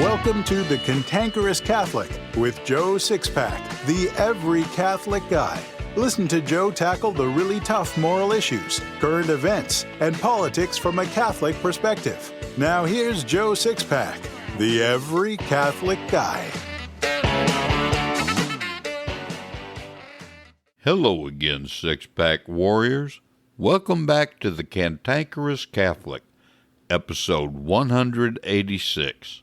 Welcome to the Cantankerous Catholic with Joe Sixpack, the every Catholic guy. Listen to Joe tackle the really tough moral issues, current events, and politics from a Catholic perspective. Now here's Joe Sixpack, the every Catholic guy. Hello again, Sixpack warriors. Welcome back to the Cantankerous Catholic, episode 186.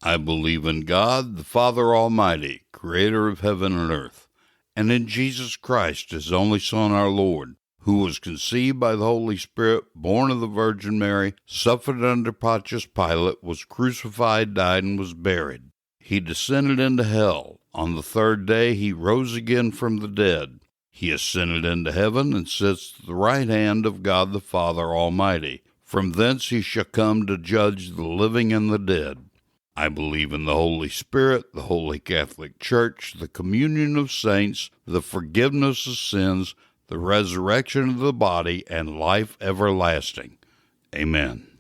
I believe in God, the Father Almighty, creator of heaven and earth, and in Jesus Christ, his only Son, our Lord, who was conceived by the Holy Spirit, born of the Virgin Mary, suffered under Pontius Pilate, was crucified, died, and was buried. He descended into hell. On the third day he rose again from the dead. He ascended into heaven and sits at the right hand of God the Father Almighty. From thence he shall come to judge the living and the dead. I believe in the Holy Spirit, the Holy Catholic Church, the communion of saints, the forgiveness of sins, the resurrection of the body, and life everlasting. Amen.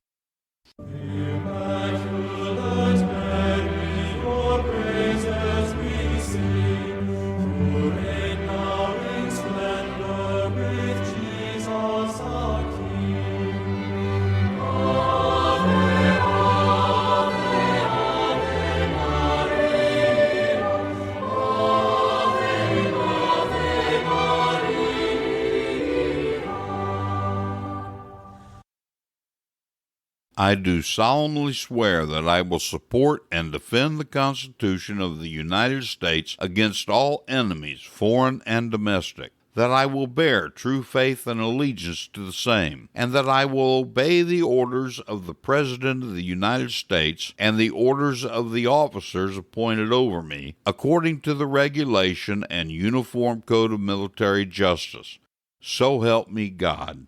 I do solemnly swear that I will support and defend the Constitution of the United States against all enemies, foreign and domestic, that I will bear true faith and allegiance to the same, and that I will obey the orders of the President of the United States and the orders of the officers appointed over me, according to the regulation and Uniform Code of Military Justice. So help me God.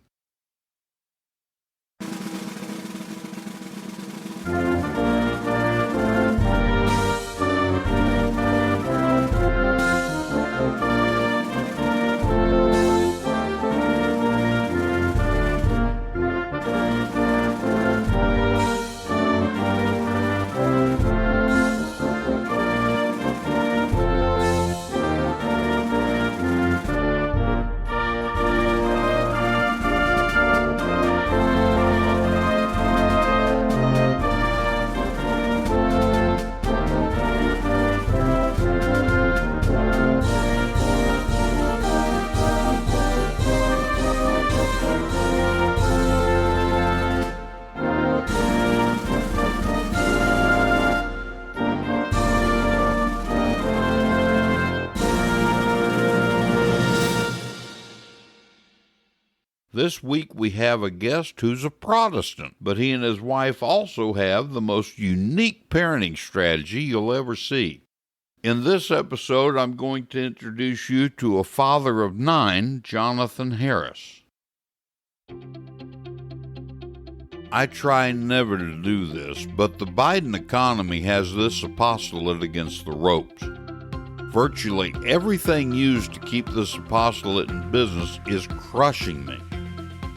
This week we have a guest who's a Protestant, but he and his wife also have the most unique parenting strategy you'll ever see. In this episode, I'm going to introduce you to a father of 9, Jonathan Harris. I try never to do this, but the Biden economy has this apostolate against the ropes. Virtually everything used to keep this apostolate in business is crushing me.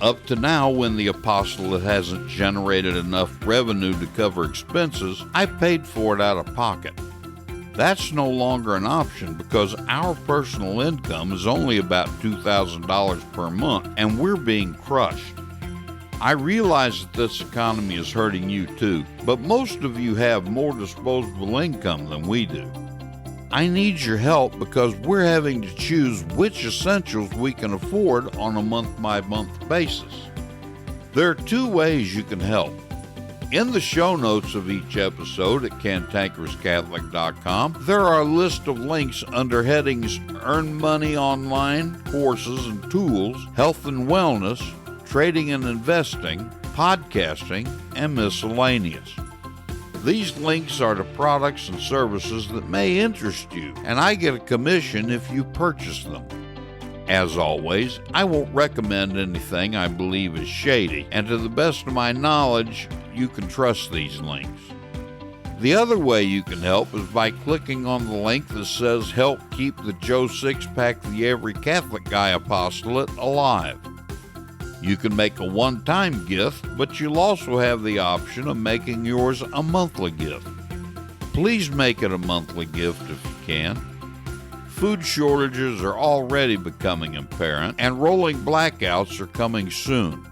Up to now, when the apostolate hasn't generated enough revenue to cover expenses, I've paid for it out of pocket. That's no longer an option because our personal income is only about $2,000 per month, and we're being crushed. I realize that this economy is hurting you too, but most of you have more disposable income than we do. I need your help because we're having to choose which essentials we can afford on a month-by-month basis. There are 2 ways you can help. In the show notes of each episode at cantankerouscatholic.com, there are a list of links under headings Earn Money Online, Courses and Tools, Health and Wellness, Trading and Investing, Podcasting, and Miscellaneous. These links are to products and services that may interest you, and I get a commission if you purchase them. As always, I won't recommend anything I believe is shady, and to the best of my knowledge, you can trust these links. The other way you can help is by clicking on the link that says Help Keep the Joe Sixpack, the Every Catholic Guy Apostolate alive. You can make a one-time gift, but you'll also have the option of making yours a monthly gift. Please make it a monthly gift if you can. Food shortages are already becoming apparent, and rolling blackouts are coming soon.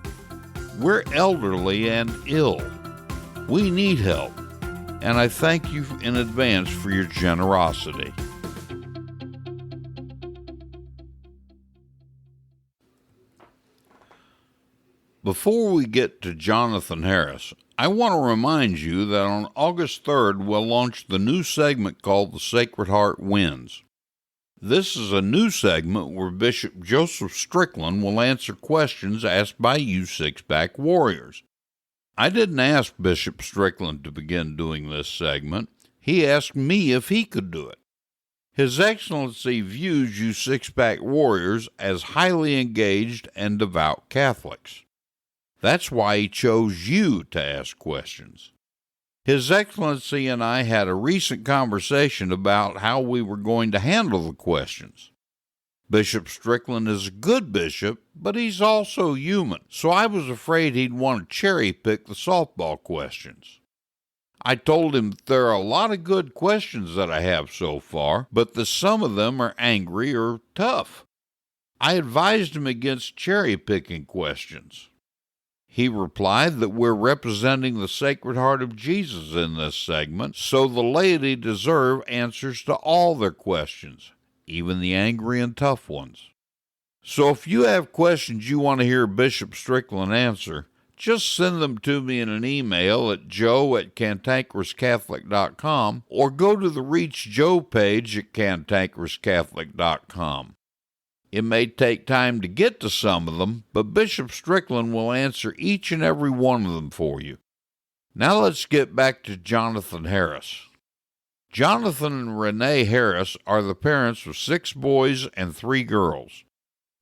We're elderly and ill. We need help, and I thank you in advance for your generosity. Before we get to Jonathan Harris, I want to remind you that on August 3rd, we'll launch the new segment called The Sacred Heart Wins. This is a new segment where Bishop Joseph Strickland will answer questions asked by you Sixpack warriors. I didn't ask Bishop Strickland to begin doing this segment. He asked me if he could do it. His Excellency views you Sixpack warriors as highly engaged and devout Catholics. That's why he chose you to ask questions. His Excellency and I had a recent conversation about how we were going to handle the questions. Bishop Strickland is a good bishop, but he's also human, so I was afraid he'd want to cherry-pick the softball questions. I told him that there are a lot of good questions that I have so far, but that some of them are angry or tough. I advised him against cherry-picking questions. He replied that we're representing the Sacred Heart of Jesus in this segment, so the laity deserve answers to all their questions, even the angry and tough ones. So if you have questions you want to hear Bishop Strickland answer, just send them to me in an email at joe@cantankerouscatholic.com or go to the Reach Joe page at cantankerouscatholic.com. It may take time to get to some of them, but Bishop Strickland will answer each and every one of them for you. Now let's get back to Jonathan Harris. Jonathan and Renee Harris are the parents of 6 boys and 3 girls.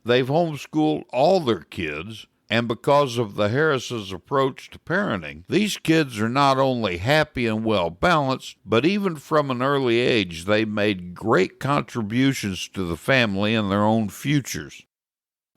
They've homeschooled all their kids, and because of the Harris' approach to parenting, these kids are not only happy and well-balanced, but even from an early age, they made great contributions to the family and their own futures.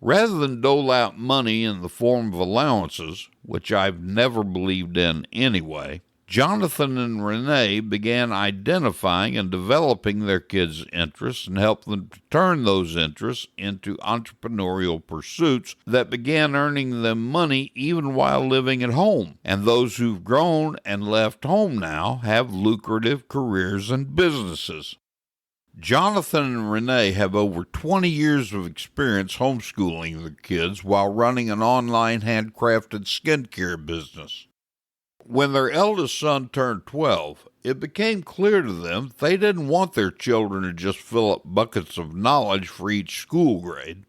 Rather than dole out money in the form of allowances, which I've never believed in anyway, Jonathan and Renee began identifying and developing their kids' interests and helped them to turn those interests into entrepreneurial pursuits that began earning them money even while living at home. And those who've grown and left home now have lucrative careers and businesses. Jonathan and Renee have over 20 years of experience homeschooling their kids while running an online handcrafted skincare business. When their eldest son turned 12, it became clear to them they didn't want their children to just fill up buckets of knowledge for each school grade.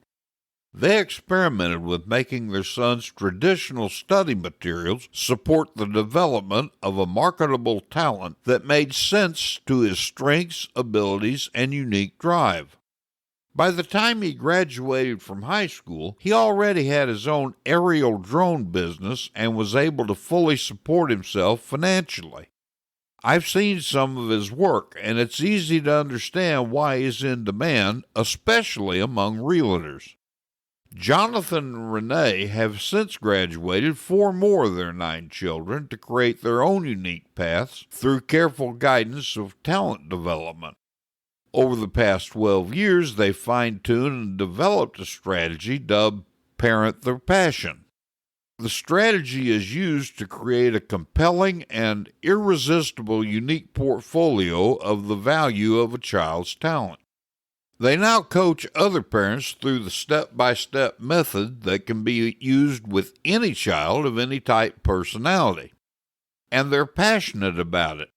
They experimented with making their son's traditional study materials support the development of a marketable talent that made sense to his strengths, abilities, and unique drive. By the time he graduated from high school, he already had his own aerial drone business and was able to fully support himself financially. I've seen some of his work, and it's easy to understand why he's in demand, especially among realtors. Jonathan and Renee have since graduated 4 more of their 9 children to create their own unique paths through careful guidance of talent development. Over the past 12 years, they fine-tuned and developed a strategy dubbed Parent Their Passion. The strategy is used to create a compelling and irresistible unique portfolio of the value of a child's talent. They now coach other parents through the step-by-step method that can be used with any child of any type personality. And they're passionate about it.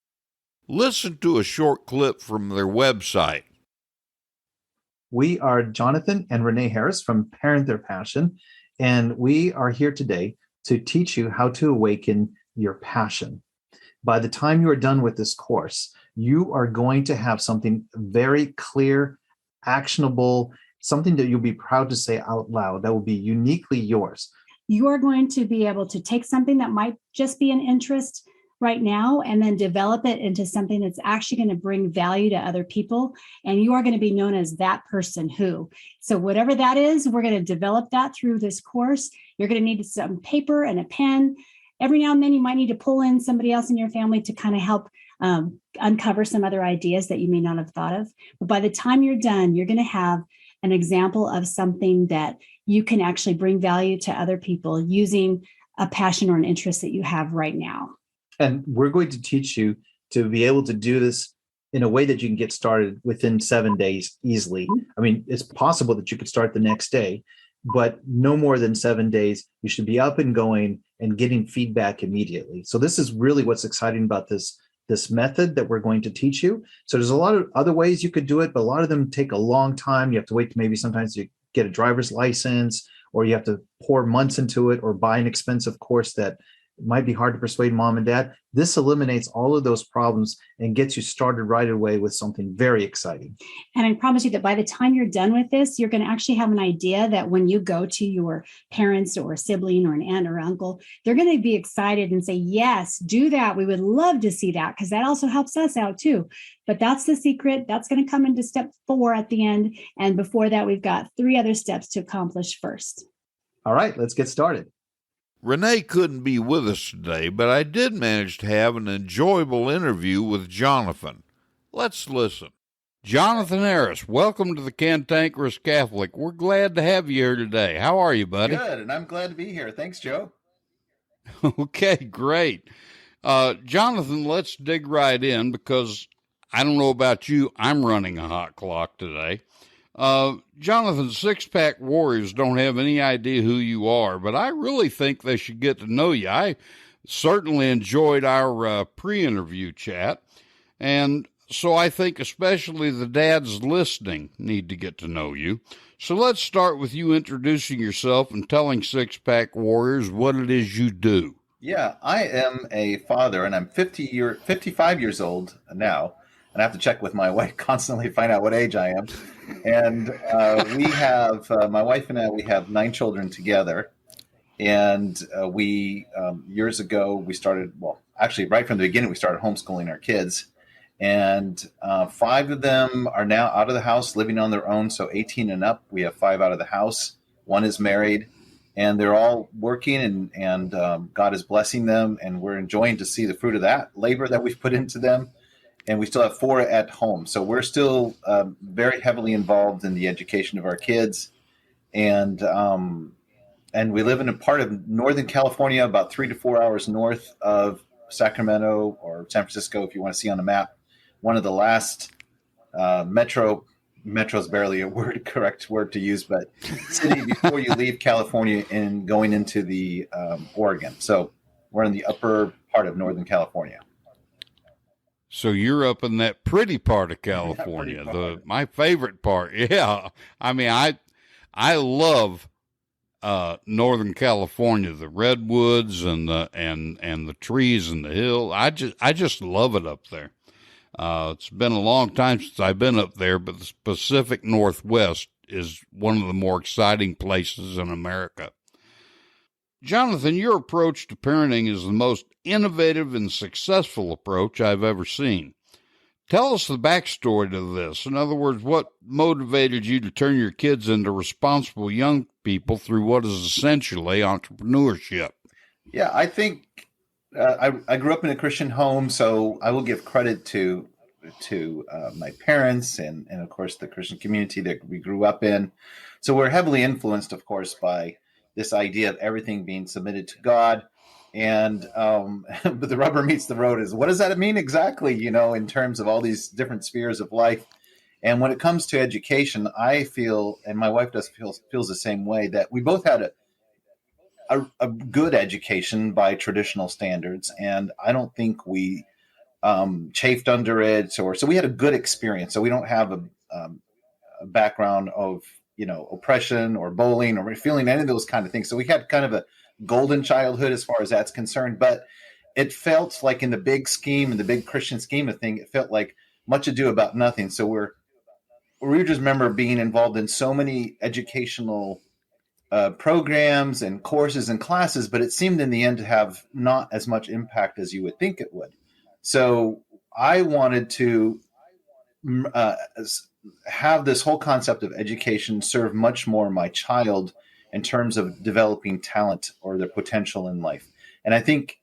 Listen to a short clip from their website. We are Jonathan and Renee Harris from Parent Their Passion, and we are here today to teach you how to awaken your passion. By the time you are done with this course, you are going to have something very clear, actionable, something that you'll be proud to say out loud that will be uniquely yours. You are going to be able to take something that might just be an interest right now and then develop it into something that's actually going to bring value to other people. And you are going to be known as that person who. So whatever that is, we're going to develop that through this course. You're going to need some paper and a pen. every now and then you might need to pull in somebody else in your family to kind of help uncover some other ideas that you may not have thought of. But by the time you're done, you're going to have an example of something that you can actually bring value to other people using a passion or an interest that you have right now. And we're going to teach you to be able to do this in a way that you can get started within 7 days easily. I mean, it's possible that you could start the next day, but no more than 7 days. You should be up and going and getting feedback immediately. So this is really what's exciting about this method that we're going to teach you. So there's a lot of other ways you could do it, but a lot of them take a long time. You have to wait to maybe sometimes you get a driver's license, or you have to pour months into it, or buy an expensive course that might be hard to persuade mom and dad. This eliminates all of those problems and gets you started right away with something very exciting. And I promise you that by the time you're done with this, you're going to actually have an idea that when you go to your parents or a sibling or an aunt or uncle, they're going to be excited and say, yes, do that. We would love to see that, because that also helps us out too. But that's the secret. That's going to come into step 4 at the end. And before that, we've got 3 other steps to accomplish first. All right, let's get started. Renee couldn't be with us today, but I did manage to have an enjoyable interview with Jonathan. Let's listen. Jonathan Harris, welcome to the Cantankerous Catholic. We're glad to have you here today. How are you, buddy? Good, and I'm glad to be here. Thanks, Joe. Okay, great. Jonathan, let's dig right in, because I don't know about you, I'm running a hot clock today. Jonathan, Sixpack Warriors don't have any idea who you are, but I really think they should get to know you. I certainly enjoyed our pre-interview chat, and so I think especially the dads listening need to get to know you. So let's start with you introducing yourself and telling Sixpack Warriors what it is you do. Yeah, I am a father, and I'm 55 years old now, and I have to check with my wife constantly to find out what age I am. And we have, my wife and I, we have 9 children together. And we, years ago, we started, well, actually right from the beginning, we started homeschooling our kids. And 5 of them are now out of the house, living on their own. So 18 and up, we have 5 out of the house. 1 is married, and they're all working, and God is blessing them. And we're enjoying to see the fruit of that labor that we've put into them. And we still have 4 at home. So we're still very heavily involved in the education of our kids. And we live in a part of Northern California, about 3 to 4 hours north of Sacramento or San Francisco, if you want to see on the map. One of the last metro is barely a correct word to use, but city before you leave California and going into the Oregon. So we're in the upper part of Northern California. So you're up in that pretty part of California, my favorite part. Yeah, I mean, I love Northern California, the redwoods and the trees and the hill. I just love it up there. It's been a long time since I've been up there, but the Pacific Northwest is one of the more exciting places in America. Jonathan, your approach to parenting is the most innovative and successful approach I've ever seen. Tell us the backstory to this. In other words, what motivated you to turn your kids into responsible young people through what is essentially entrepreneurship? Yeah, I think I grew up in a Christian home, so I will give credit to my parents and of course the Christian community that we grew up in. So we're heavily influenced, of course, by this idea of everything being submitted to God. And but the rubber meets the road is, what does that mean exactly, in terms of all these different spheres of life? And when it comes to education, I feel, and my wife feels the same way, that we both had a good education by traditional standards. And I don't think we chafed under it, so we had a good experience. So we don't have a background of, oppression or bullying or feeling any of those kind of things. So we had kind of a golden childhood as far as that's concerned, but it felt like in the big scheme, in the big Christian scheme of things, it felt like much ado about nothing. So we just remember being involved in so many educational programs and courses and classes, but it seemed in the end to have not as much impact as you would think it would. So I wanted to have this whole concept of education serve much more my child in terms of developing talent or their potential in life. And I think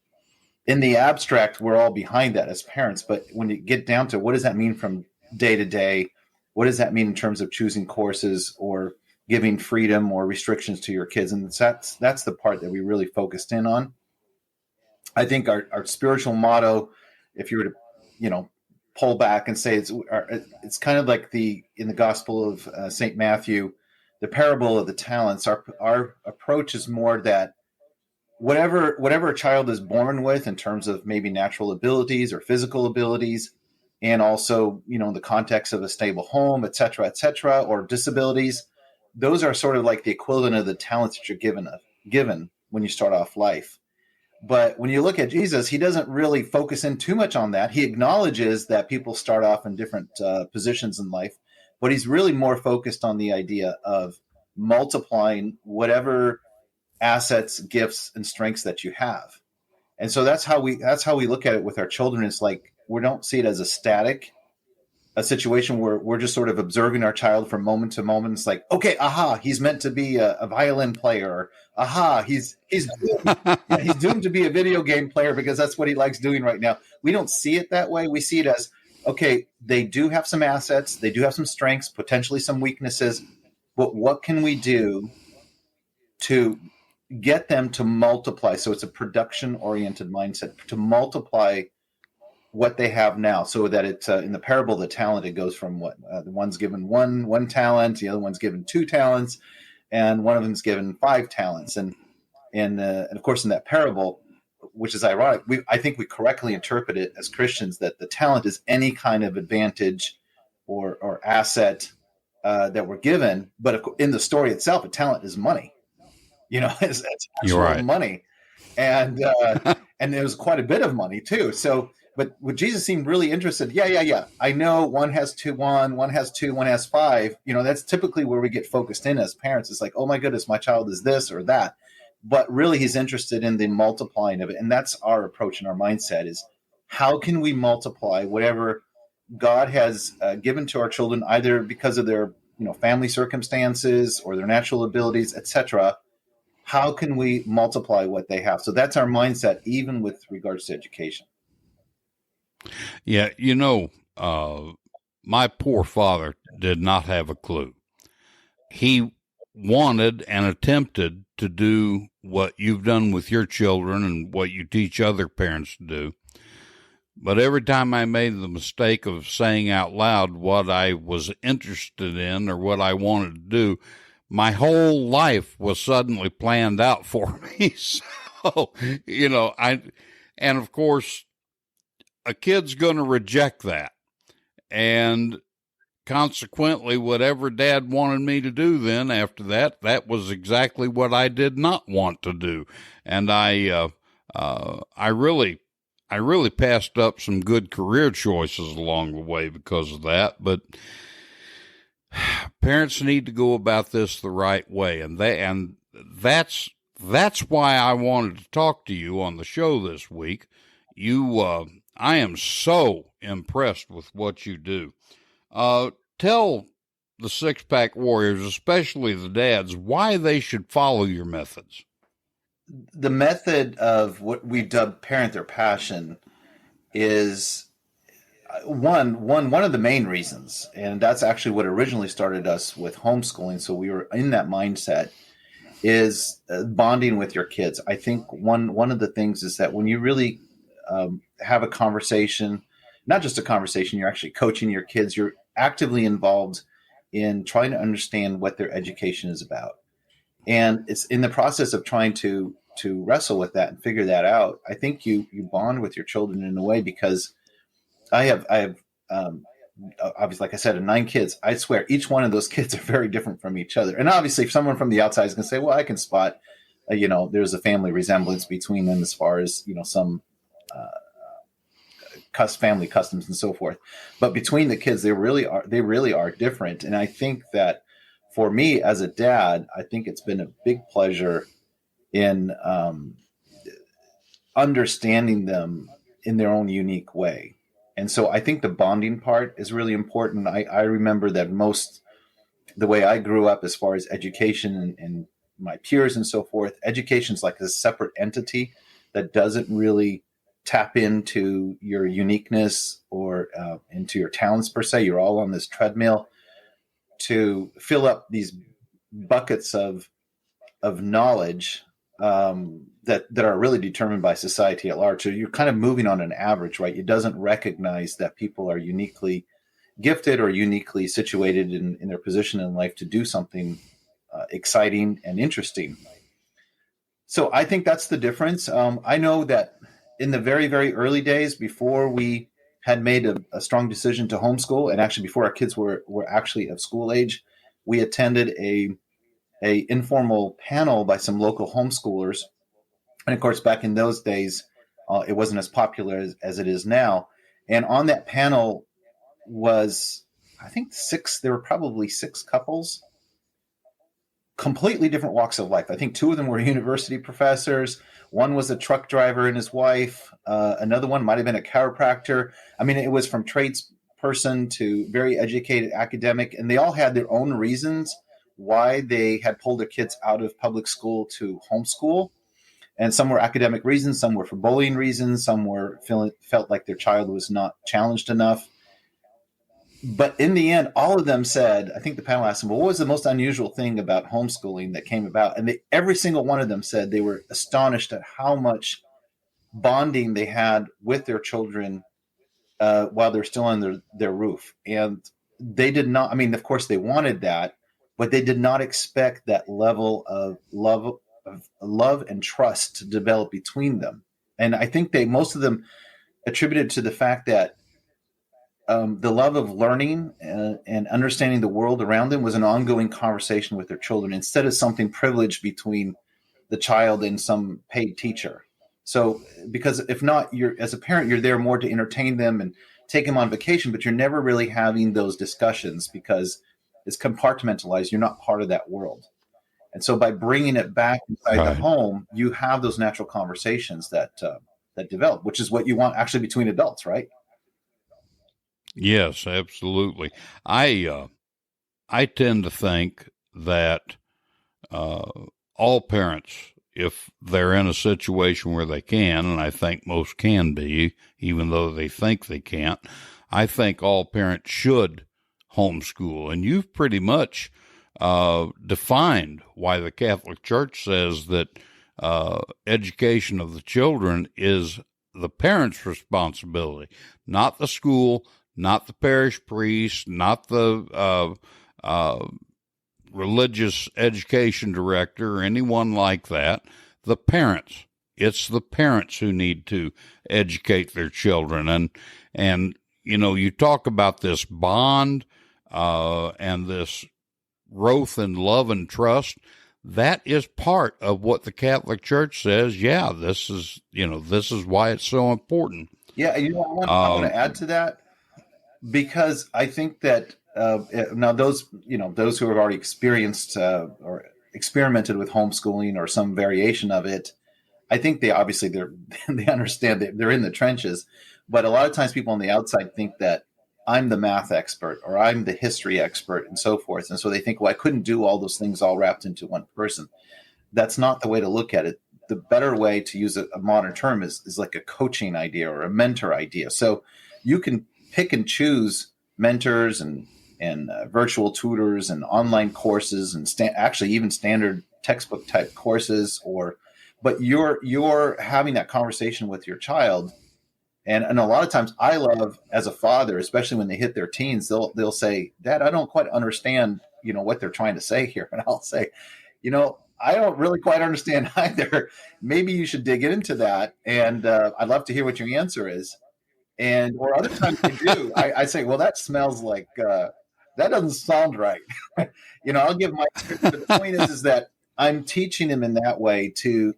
in the abstract, we're all behind that as parents. But when you get down to what does that mean from day to day? What does that mean in terms of choosing courses or giving freedom or restrictions to your kids? And that's the part that we really focused in on. I think our spiritual motto, if you were to, pull back and say it's kind of like in the Gospel of St. Matthew, the parable of the talents. Our approach is more that whatever a child is born with in terms of maybe natural abilities or physical abilities, and also, in the context of a stable home, et cetera, or disabilities, those are sort of like the equivalent of the talents that you're given when you start off life. But when you look at Jesus, he doesn't really focus in too much on that. He acknowledges that people start off in different positions in life, but he's really more focused on the idea of multiplying whatever assets, gifts, and strengths that you have. And so that's how we look at it with our children. It's like we don't see it as a situation where we're just sort of observing our child from moment to moment. It's like, okay, he's meant to be a violin player. Or, he's doomed to be a video game player because that's what he likes doing right now. We don't see it that way. We see it as, okay, they do have some assets, they do have some strengths, potentially some weaknesses, but what can we do to get them to multiply? So it's a production-oriented mindset to multiply what they have now, so that it's in the parable of the talent, it goes from the one's given one talent, the other one's given 2 talents, and one of them's given 5 talents. And of course, in that parable, which is ironic, I think we correctly interpret it as Christians that the talent is any kind of advantage or asset that we're given. But in the story itself, a talent is money. It's actual right. money, and there was quite a bit of money too. So. But what Jesus seemed really interested, yeah. I know one has 1, one has 2, one has 5. That's typically where we get focused in as parents. It's like, oh my goodness, my child is this or that. But really, he's interested in the multiplying of it. And that's our approach and our mindset is how can we multiply whatever God has given to our children, either because of their family circumstances or their natural abilities, etc. How can we multiply what they have? So that's our mindset, even with regards to education. Yeah, my poor father did not have a clue. He wanted and attempted to do what you've done with your children and what you teach other parents to do. But every time I made the mistake of saying out loud what I was interested in or what I wanted to do, my whole life was suddenly planned out for me. So, and of course, a kid's going to reject that. And consequently, whatever Dad wanted me to do then after that, that was exactly what I did not want to do. And I really passed up some good career choices along the way because of that. But parents need to go about this the right way. And that's why I wanted to talk to you on the show this week. I am so impressed with what you do. Tell the Sixpack Warriors, especially the dads, why they should follow your methods. The method of what we dubbed Parent Their Passion is one of the main reasons, and that's actually what originally started us with homeschooling. So we were in that mindset, is bonding with your kids. I think one of the things is that when you really have a conversation, not just a conversation, you're actually coaching your kids, you're actively involved in trying to understand what their education is about. And it's in the process of trying to wrestle with that and figure that out. I think you bond with your children in a way, because I have obviously, like I said, 9 kids. I swear each one of those kids are very different from each other. And obviously, if someone from the outside is going to say, well, I can spot, there's a family resemblance between them as far as, some family customs and so forth. But between the kids, they really are different. And I think that for me as a dad, I think it's been a big pleasure in understanding them in their own unique way. And so I think the bonding part is really important. I remember that the way I grew up as far as education and my peers and so forth, education's like a separate entity that doesn't really tap into your uniqueness or into your talents per se. You're all on this treadmill to fill up these buckets of knowledge that are really determined by society at large. So you're kind of moving on an average, right? It doesn't recognize that people are uniquely gifted or uniquely situated in their position in life to do something exciting and interesting. So I think that's the difference. I know that in the very, very early days, before we had made a strong decision to homeschool, and actually before our kids were actually of school age, we attended a informal panel by some local homeschoolers. And of course, back in those days, it wasn't as popular as it is now. And on that panel was, I think, there were probably 6 couples, completely different walks of life. I think 2 of them were university professors. One was a truck driver and his wife. Another one might have been a chiropractor. I mean, it was from tradesperson to very educated academic, and they all had their own reasons why they had pulled their kids out of public school to homeschool. And some were academic reasons, some were for bullying reasons, some were felt like their child was not challenged enough. But in the end, all of them said, I think the panel asked them, well, what was the most unusual thing about homeschooling that came about? And every single one of them said they were astonished at how much bonding they had with their children while they're still under their roof. And they did not, I mean, of course they wanted that, but they did not expect that level of love and trust to develop between them. And I think most of them attributed to the fact that the love of learning and understanding the world around them was an ongoing conversation with their children instead of something privileged between the child and some paid teacher. So, because if not, as a parent, you're there more to entertain them and take them on vacation, but you're never really having those discussions because it's compartmentalized. You're not part of that world. And so by bringing it back inside the home, you have those natural conversations that develop, which is what you want actually between adults, right? Yes, absolutely. I tend to think that all parents, if they're in a situation where they can, and I think most can be, even though they think they can't, I think all parents should homeschool. And you've pretty much defined why the Catholic Church says that education of the children is the parents' responsibility, not the school, not the parish priest, not the religious education director or anyone like that. The parents. It's the parents who need to educate their children. And you know, you talk about this bond and this growth in love and trust. That is part of what the Catholic Church says. Yeah, this is why it's so important. Yeah, I want to add to that, because I think that now those who have already experienced or experimented with homeschooling or some variation of it, I think they understand that they're in the trenches. But a lot of times people on the outside think that I'm the math expert or I'm the history expert and so forth. And so they think, well, I couldn't do all those things all wrapped into one person. That's not the way to look at it. The better way, to use a modern term, is like a coaching idea or a mentor idea. So you can pick and choose mentors and virtual tutors and online courses and actually even standard textbook type courses, but you're having that conversation with your child. And a lot of times I love, as a father, especially when they hit their teens, they'll say, Dad, I don't quite understand, what they're trying to say here. And I'll say, I don't really quite understand either. Maybe you should dig into that. And I'd love to hear what your answer is. Or other times they do. I say, well, that smells like, that doesn't sound right. I'll give my, but the point is that I'm teaching them in that way to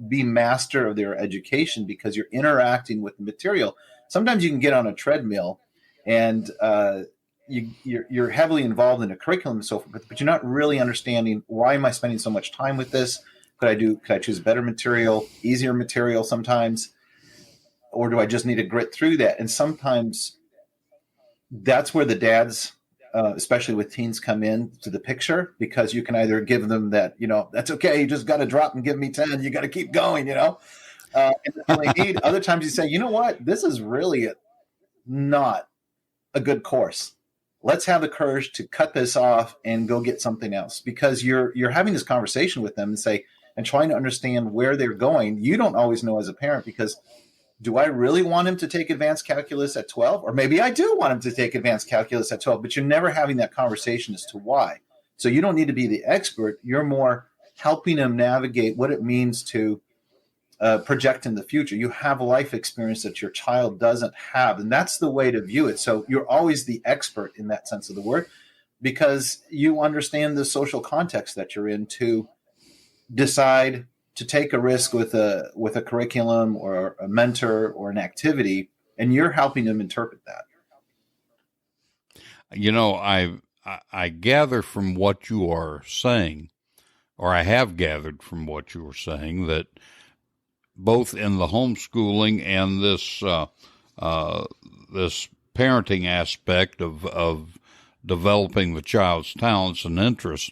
be master of their education, because you're interacting with the material. Sometimes you can get on a treadmill and you're heavily involved in a curriculum and so forth, but you're not really understanding, why am I spending so much time with this? Could I choose better material, easier material sometimes? Or do I just need to grit through that? And sometimes that's where the dads, especially with teens, come in to the picture, because you can either give them that, that's okay, you just got to drop and give me 10, you got to keep going, and the feeling of need. Other times you say, you know what, this is really not a good course. Let's have the courage to cut this off and go get something else, because you're having this conversation with them and trying to understand where they're going. You don't always know as a parent, because do I really want him to take advanced calculus at 12? Or maybe I do want him to take advanced calculus at 12, but you're never having that conversation as to why. So you don't need to be the expert. You're more helping them navigate what it means to project in the future. You have a life experience that your child doesn't have, and that's the way to view it. So you're always the expert in that sense of the word, because you understand the social context that you're in to decide to take a risk with a curriculum or a mentor or an activity, and you're helping them interpret that. You know, I gather from what you are saying, or I have gathered from what you are saying, that both in the homeschooling and this parenting aspect of developing the child's talents and interests,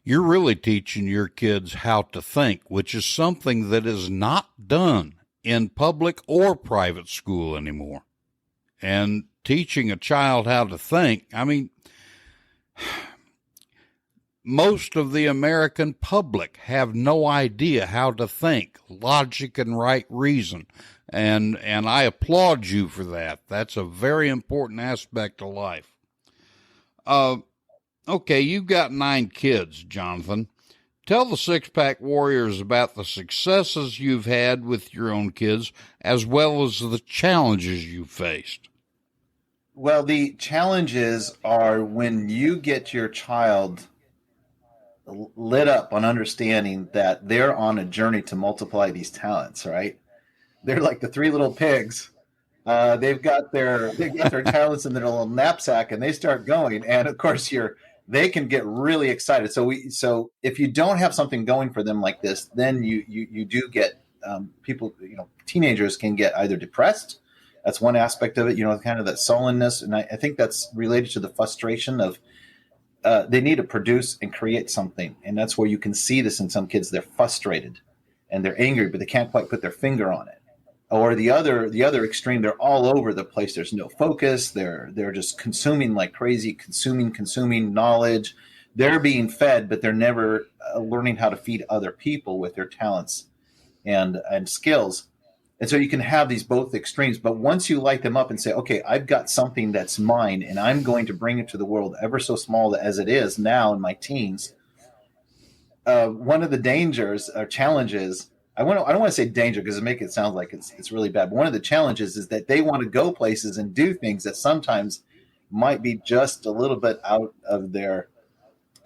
you're really teaching your kids how to think, which is something that is not done in public or private school anymore. And teaching a child how to think, I mean, most of the American public have no idea how to think, logic and right reason. And I applaud you for that. That's a very important aspect of life. Okay, you've got 9 kids, Jonathan. Tell the Sixpack Warriors about the successes you've had with your own kids, as well as the challenges you faced. Well, the challenges are when you get your child lit up on understanding that they're on a journey to multiply these talents, right? They're like the 3 little pigs. They've got their talents in their little knapsack, and they start going. And of course, they can get really excited. So if you don't have something going for them like this, then you do get people. Teenagers can get either depressed. That's one aspect of it. Kind of that sullenness, and I think that's related to the frustration of they need to produce and create something, and that's where you can see this in some kids. They're frustrated and they're angry, but they can't quite put their finger on it. Or the other extreme, they're all over the place. There's no focus. They're just consuming like crazy, consuming knowledge. They're being fed, but they're never learning how to feed other people with their talents and skills. And so you can have these both extremes. But once you light them up and say, okay, I've got something that's mine, and I'm going to bring it to the world, ever so small as it is now in my teens. One of the dangers or challenges, I don't want to say danger because it makes it sound like it's really bad. But one of the challenges is that they want to go places and do things that sometimes might be just a little bit out of their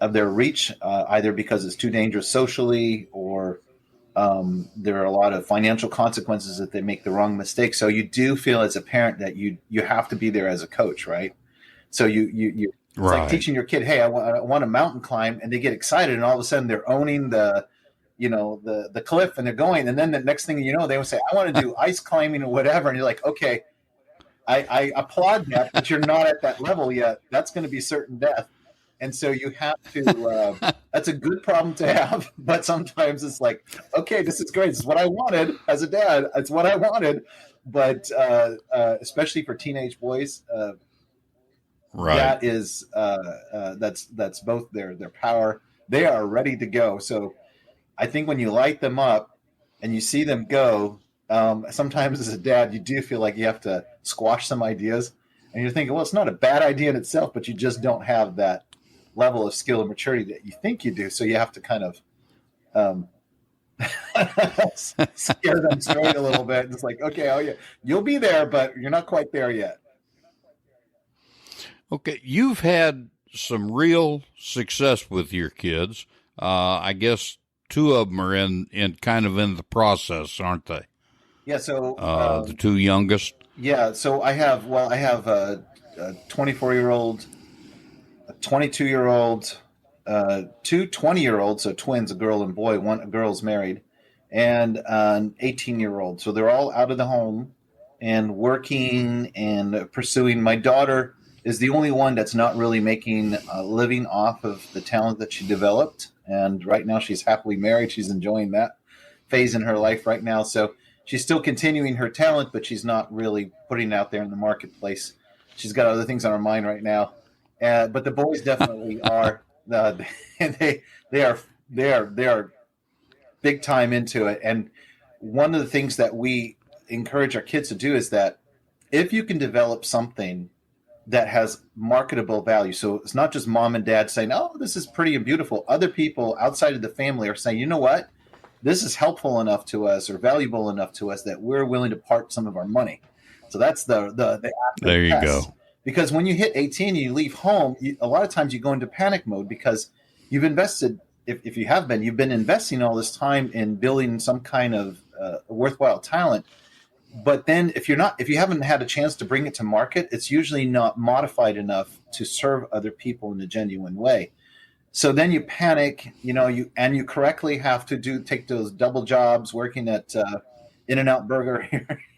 reach, either because it's too dangerous socially, or there are a lot of financial consequences if they make the wrong mistake. So you do feel as a parent that you have to be there as a coach, right? So you it's right. Like teaching your kid, hey, I want a mountain climb, and they get excited, and all of a sudden they're owning the cliff, and they're going, and then the next thing you know, they will say, I want to do ice climbing or whatever, and you're like, okay, I applaud that, but you're not at that level yet. That's going to be certain death. And so you have to, that's a good problem to have, but sometimes it's like, okay, this is great. This is what I wanted as a dad. It's what I wanted. But especially for teenage boys, right. that is, that's both their power. They are ready to go. So I think when you light them up and you see them go, sometimes as a dad, you do feel like you have to squash some ideas. And you're thinking, well, it's not a bad idea in itself, but you just don't have that level of skill and maturity that you think you do. So you have to kind of scare them straight a little bit. It's like, okay, oh yeah, you'll be there, but you're not quite there yet. Okay, you've had some real success with your kids. I guess 2 of them are in kind of in the process, aren't they? Yeah. So the 2 youngest. Yeah. So I have a 24-year-old, a 22-year-old, 2 20-year-olds, so twins, a girl and boy. A girl's married, and an 18-year-old. So they're all out of the home and working and pursuing. My daughter is the only one that's not really making a living off of the talent that she developed. And right now she's happily married. She's enjoying that phase in her life right now. So she's still continuing her talent, but she's not really putting it out there in the marketplace. She's got other things on her mind right now. But the boys definitely are. And they are big time into it. And one of the things that we encourage our kids to do is that if you can develop something that has marketable value, so it's not just mom and dad saying, "Oh, this is pretty and beautiful." Other people outside of the family are saying, "You know what? This is helpful enough to us or valuable enough to us that we're willing to part some of our money." So that's the There you test. go. Because when you hit 18 and you leave home, a lot of times you go into panic mode because you've invested. If you have been, you've been investing all this time in building some kind of worthwhile talent. But then if you haven't had a chance to bring it to market, it's usually not modified enough to serve other people in a genuine way. So then you panic, you correctly have to take those double jobs working at In-N-Out Burger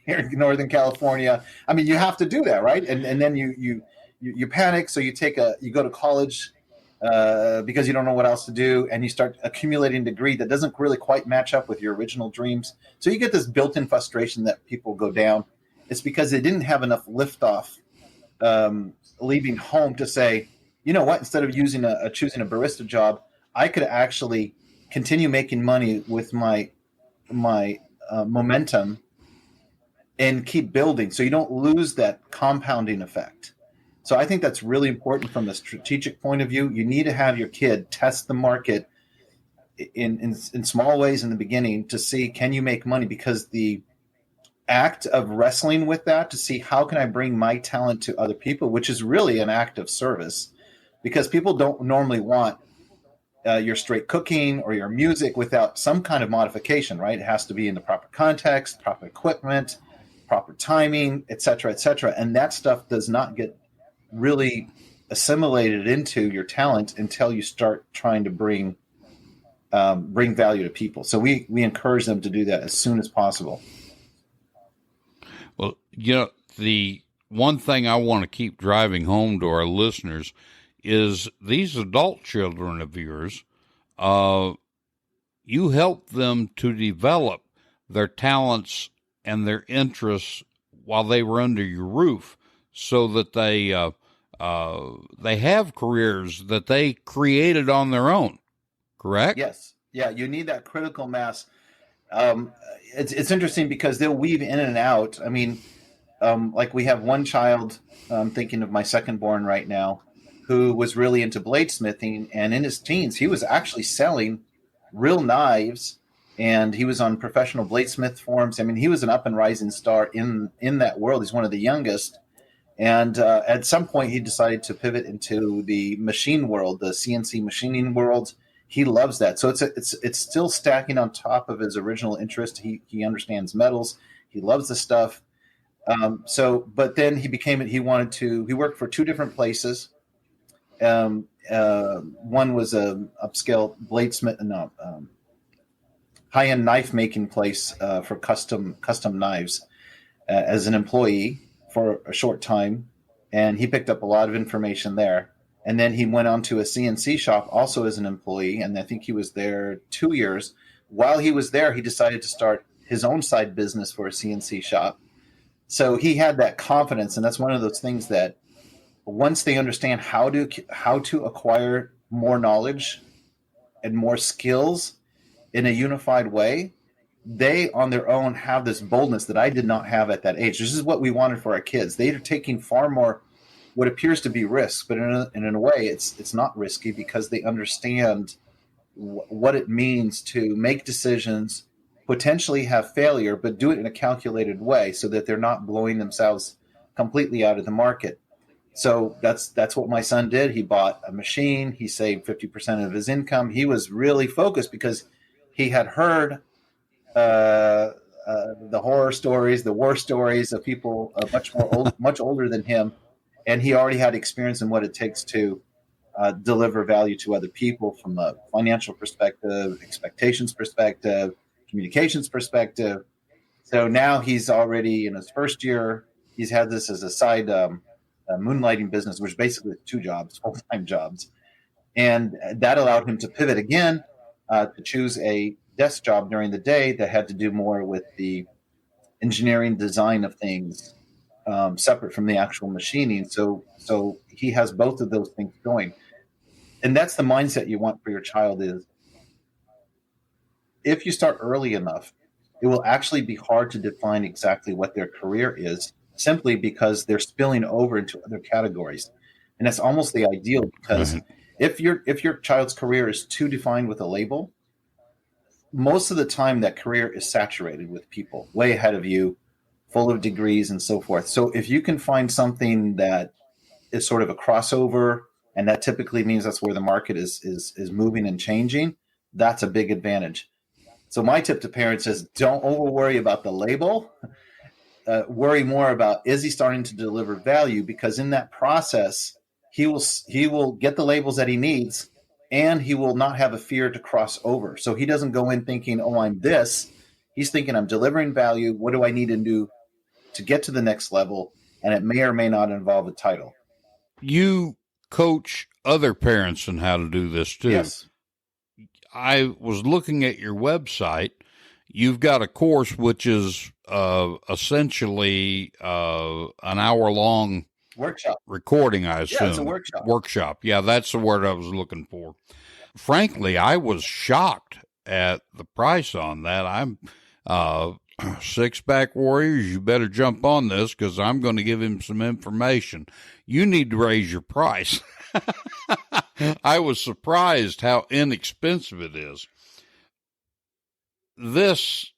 here in Northern California. I mean, you have to do that, right? And then you panic, so you go to college because you don't know what else to do, and you start accumulating a degree that doesn't really quite match up with your original dreams. So you get this built-in frustration that people go down. It's because they didn't have enough liftoff leaving home to say, you know what, instead of choosing a barista job, I could actually continue making money with my momentum and keep building, so you don't lose that compounding effect. So I think that's really important from a strategic point of view. You need to have your kid test the market in small ways in the beginning to see, can you make money? Because the act of wrestling with that to see how can I bring my talent to other people, which is really an act of service, because people don't normally want your straight cooking or your music without some kind of modification, right? It has to be in the proper context, proper equipment, proper timing, et cetera, et cetera. And that stuff does not get really assimilated into your talent until you start trying to bring value to people. So we encourage them to do that as soon as possible. Well, the one thing I want to keep driving home to our listeners is these adult children of yours, you help them to develop their talents and their interests while they were under your roof, so that they have careers that they created on their own. Correct? Yes. Yeah. You need that critical mass. It's interesting because they'll weave in and out. I mean, like we have one child, I'm thinking of my second born right now, who was really into bladesmithing, and in his teens, he was actually selling real knives, and he was on professional bladesmith forums. I mean, he was an up and rising star in that world. He's one of the youngest. And at some point, he decided to pivot into the machine world, the CNC machining world. He loves that. So it's still stacking on top of his original interest. He understands metals. He loves the stuff. But then he worked for two different places. One was a upscale bladesmith, high-end knife making place for custom knives as an employee for a short time, and he picked up a lot of information there. And then he went on to a CNC shop also as an employee, and I think he was there 2 years. While he was there, he decided to start his own side business for a CNC shop. So he had that confidence, and that's one of those things that once they understand how to acquire more knowledge and more skills in a unified way, they on their own have this boldness that I did not have at that age. This is what we wanted for our kids. They are taking far more what appears to be risk, but in a way it's not risky because they understand what it means to make decisions, potentially have failure, but do it in a calculated way so that they're not blowing themselves completely out of the market. So that's what my son did. He bought a machine. He saved 50% of his income. He was really focused because he had heard the horror stories, the war stories of people much older than him, and he already had experience in what it takes to deliver value to other people from a financial perspective, expectations perspective, communications perspective. So now he's already in his first year. He's had this as a side moonlighting business, which is basically 2 jobs, full-time jobs, and that allowed him to pivot again to choose a desk job during the day that had to do more with the engineering design of things, separate from the actual machining. So he has both of those things going. And that's the mindset you want for your child is if you start early enough, it will actually be hard to define exactly what their career is simply because they're spilling over into other categories. And that's almost the ideal because if your child's career is too defined with a label, most of the time that career is saturated with people way ahead of you, full of degrees and so forth. So if you can find something that is sort of a crossover, and that typically means that's where the market is moving and changing, that's a big advantage. So my tip to parents is don't over worry about the label. Worry more about, is he starting to deliver value? Because in that process, he will get the labels that he needs, and he will not have a fear to cross over. So he doesn't go in thinking, oh, I'm this. He's thinking, I'm delivering value. What do I need to do to get to the next level? And it may or may not involve a title. You coach other parents on how to do this too. Yes. I was looking at your website. You've got a course which is essentially an hour-long workshop recording, I assume. Yeah, it's a workshop. Workshop. Yeah, that's the word I was looking for. Frankly, I was shocked at the price on that. I'm Sixpack Warriors, you better jump on this because I'm going to give him some information. You need to raise your price. I was surprised how inexpensive it is. This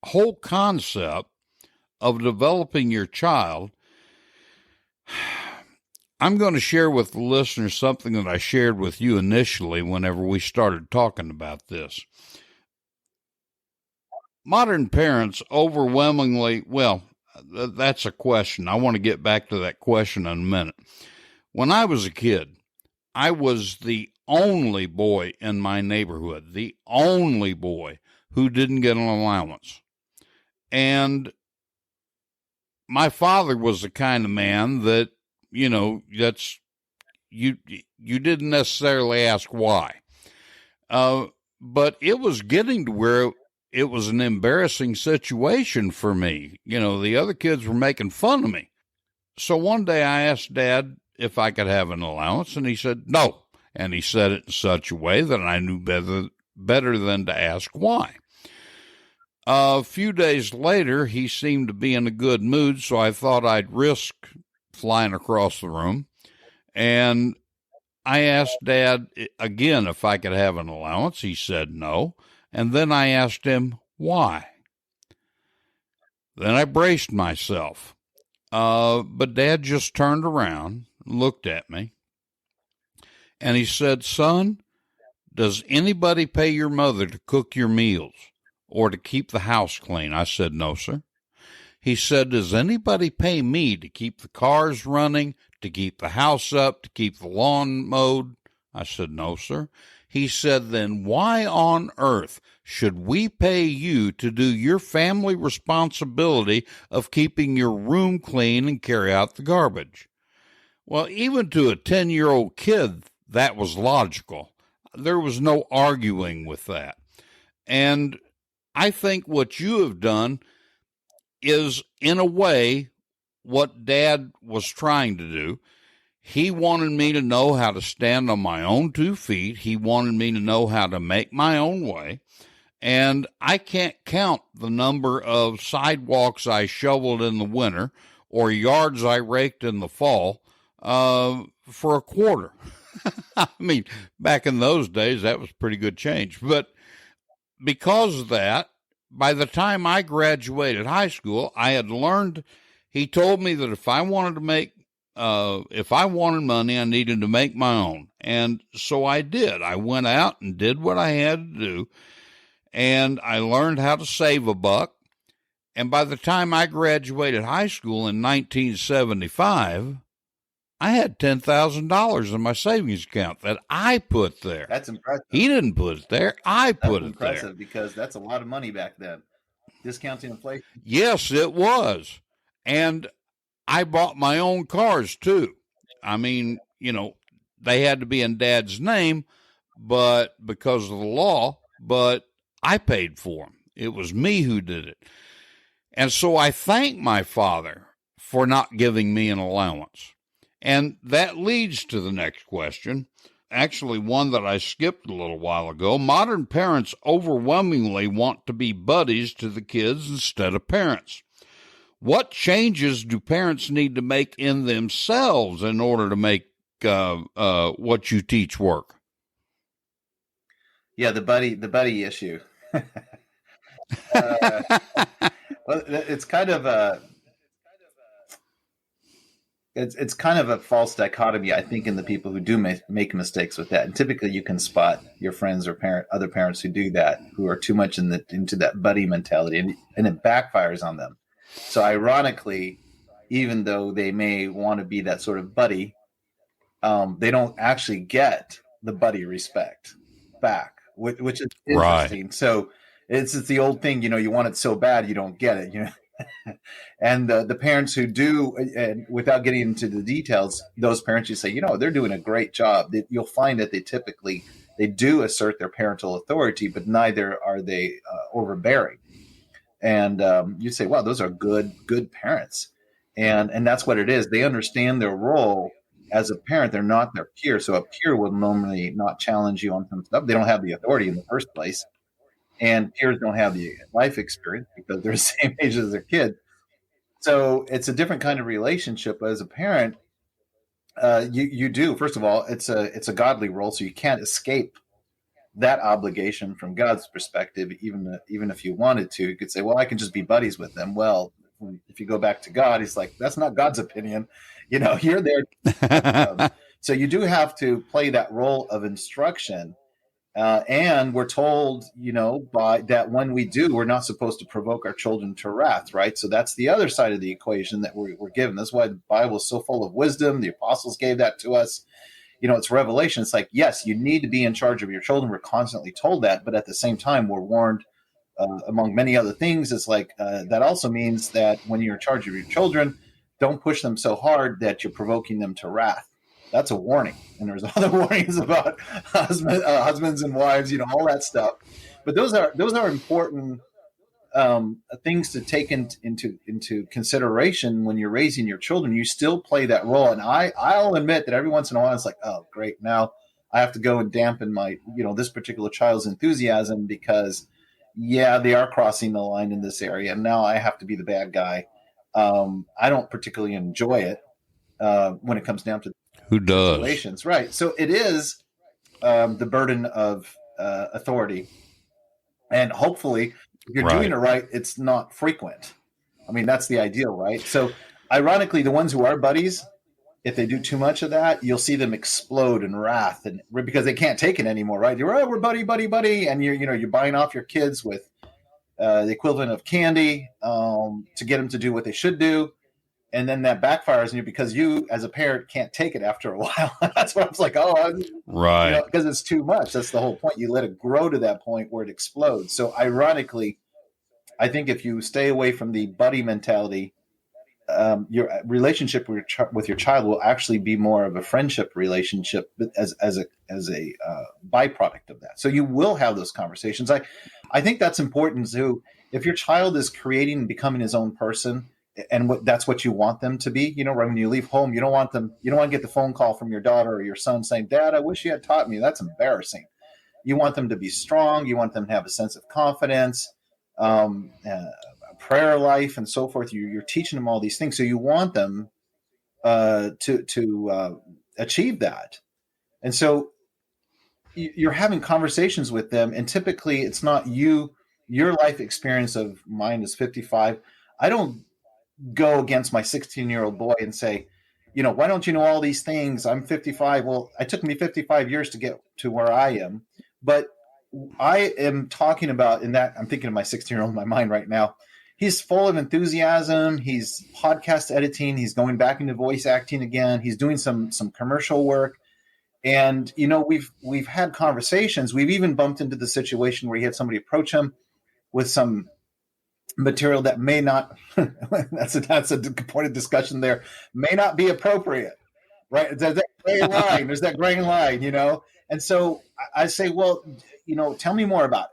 whole concept of developing your child, I'm going to share with the listeners something that I shared with you initially whenever we started talking about this. Modern parents overwhelmingly, well, that's a question. I want to get back to that question in a minute. When I was a kid, I was the only boy in my neighborhood, the only boy who didn't get an allowance. And my father was the kind of man that, you know, that's, you didn't necessarily ask why. But it was getting to where it was an embarrassing situation for me. You know, the other kids were making fun of me. So one day I asked Dad if I could have an allowance, and he said no. And he said it in such a way that I knew better than to ask why. A few days later, he seemed to be in a good mood, so I thought I'd risk flying across the room. And I asked Dad again if I could have an allowance. He said no. And then I asked him why. Then I braced myself. But Dad just turned around, looked at me, and he said, "Son, does anybody pay your mother to cook your meals or to keep the house clean?" I said, "No, sir." He said, "Does anybody pay me to keep the cars running, to keep the house up, to keep the lawn mowed?" I said, "No, sir." He said, "Then why on earth should we pay you to do your family responsibility of keeping your room clean and carry out the garbage?" Well, even to a 10-year-old kid, that was logical. There was no arguing with that. And I think what you have done is, in a way, what Dad was trying to do. He wanted me to know how to stand on my own 2 feet. He wanted me to know how to make my own way. And I can't count the number of sidewalks I shoveled in the winter or yards I raked in the fall for a quarter. I mean, back in those days, that was pretty good change. But because of that, by the time I graduated high school, I had learned. He told me that if I wanted money, I needed to make my own. And so I did. I went out and did what I had to do. And I learned how to save a buck. And by the time I graduated high school in 1975, I had $10,000 in my savings account that I put there. That's impressive. He didn't put it there. I put it there. That's impressive because that's a lot of money back then. Discounting inflation. Yes, it was. And I bought my own cars, too. I mean, you know, they had to be in Dad's name, but because of the law, but I paid for them. It was me who did it. And so I thank my father for not giving me an allowance. And that leads to the next question, actually one that I skipped a little while ago. Modern parents overwhelmingly want to be buddies to the kids instead of parents. What changes do parents need to make in themselves in order to make what you teach work? Yeah, the buddy issue. Well, it's kind of a false dichotomy, I think, in the people who do make mistakes with that. And typically, you can spot your friends or other parents who do that, who are too much into that buddy mentality, and it backfires on them. So, ironically, even though they may want to be that sort of buddy, they don't actually get the buddy respect back, which is interesting. Right. So it's the old thing, you want it so bad you don't get it, And the parents who do, and without getting into the details, those parents you say, they're doing a great job. You'll find that they do assert their parental authority, but neither are they overbearing. And you say, wow, those are good parents. And that's what it is. They understand their role as a parent. They're not their peer. So a peer will normally not challenge you on some stuff. They don't have the authority in the first place. And peers don't have the life experience because they're the same age as their kid. So it's a different kind of relationship. But as a parent, you do, first of all, it's a godly role. So you can't escape that obligation from God's perspective, even if you wanted to. You could say, well, I can just be buddies with them. Well, if you go back to God, he's like, that's not God's opinion. You're there. So you do have to play that role of instruction. And we're told, by that when we do, we're not supposed to provoke our children to wrath, right? So that's the other side of the equation that we're given. That's why the Bible is so full of wisdom. The apostles gave that to us. It's revelation. It's like, yes, you need to be in charge of your children. We're constantly told that. But at the same time, we're warned, among many other things, it's like that also means that when you're in charge of your children, don't push them so hard that you're provoking them to wrath. That's a warning. And there's other warnings about husbands and wives, all that stuff. But those are important things to take into consideration when you're raising your children. You still play that role. And I'll admit that every once in a while it's like, oh, great. Now I have to go and dampen my, this particular child's enthusiasm because, yeah, they are crossing the line in this area. And now I have to be the bad guy. I don't particularly enjoy it when it comes down to who does situations. Right. So it is the burden of authority. And hopefully, if you're doing it right, it's not frequent. I mean, that's the ideal, right? So ironically, the ones who are buddies, if they do too much of that, you'll see them explode in wrath, and because they can't take it anymore, right? We're buddy, and you're buying off your kids with the equivalent of candy to get them to do what they should do. And then that backfires on you because you, as a parent, can't take it after a while. That's what I was like, right. Because it's too much. That's the whole point. You let it grow to that point where it explodes. So ironically, I think if you stay away from the buddy mentality, your relationship with your child will actually be more of a friendship relationship as a byproduct of that. So you will have those conversations. I think that's important too. If your child is creating and becoming his own person, and that's what you want them to be, right when you leave home, you don't want to get the phone call from your daughter or your son saying, Dad, I wish you had taught me. That's embarrassing. You want them to be strong. You want them to have a sense of confidence, a prayer life, and so forth. You're teaching them all these things. So you want them to achieve that. And so you're having conversations with them. And typically it's not your life experience of mine is 55. I don't go against my 16-year-old boy and say, why don't you know all these things? I'm 55. Well, it took me 55 years to get to where I am. But I am talking about, in that I'm thinking of my 16-year-old in my mind right now. He's full of enthusiasm. He's podcast editing. He's going back into voice acting again. He's doing some commercial work. And, we've had conversations. We've even bumped into the situation where he had somebody approach him with some material that may not, that's a point of discussion there, may not be appropriate, right? There's that gray line, and so I say, well, tell me more about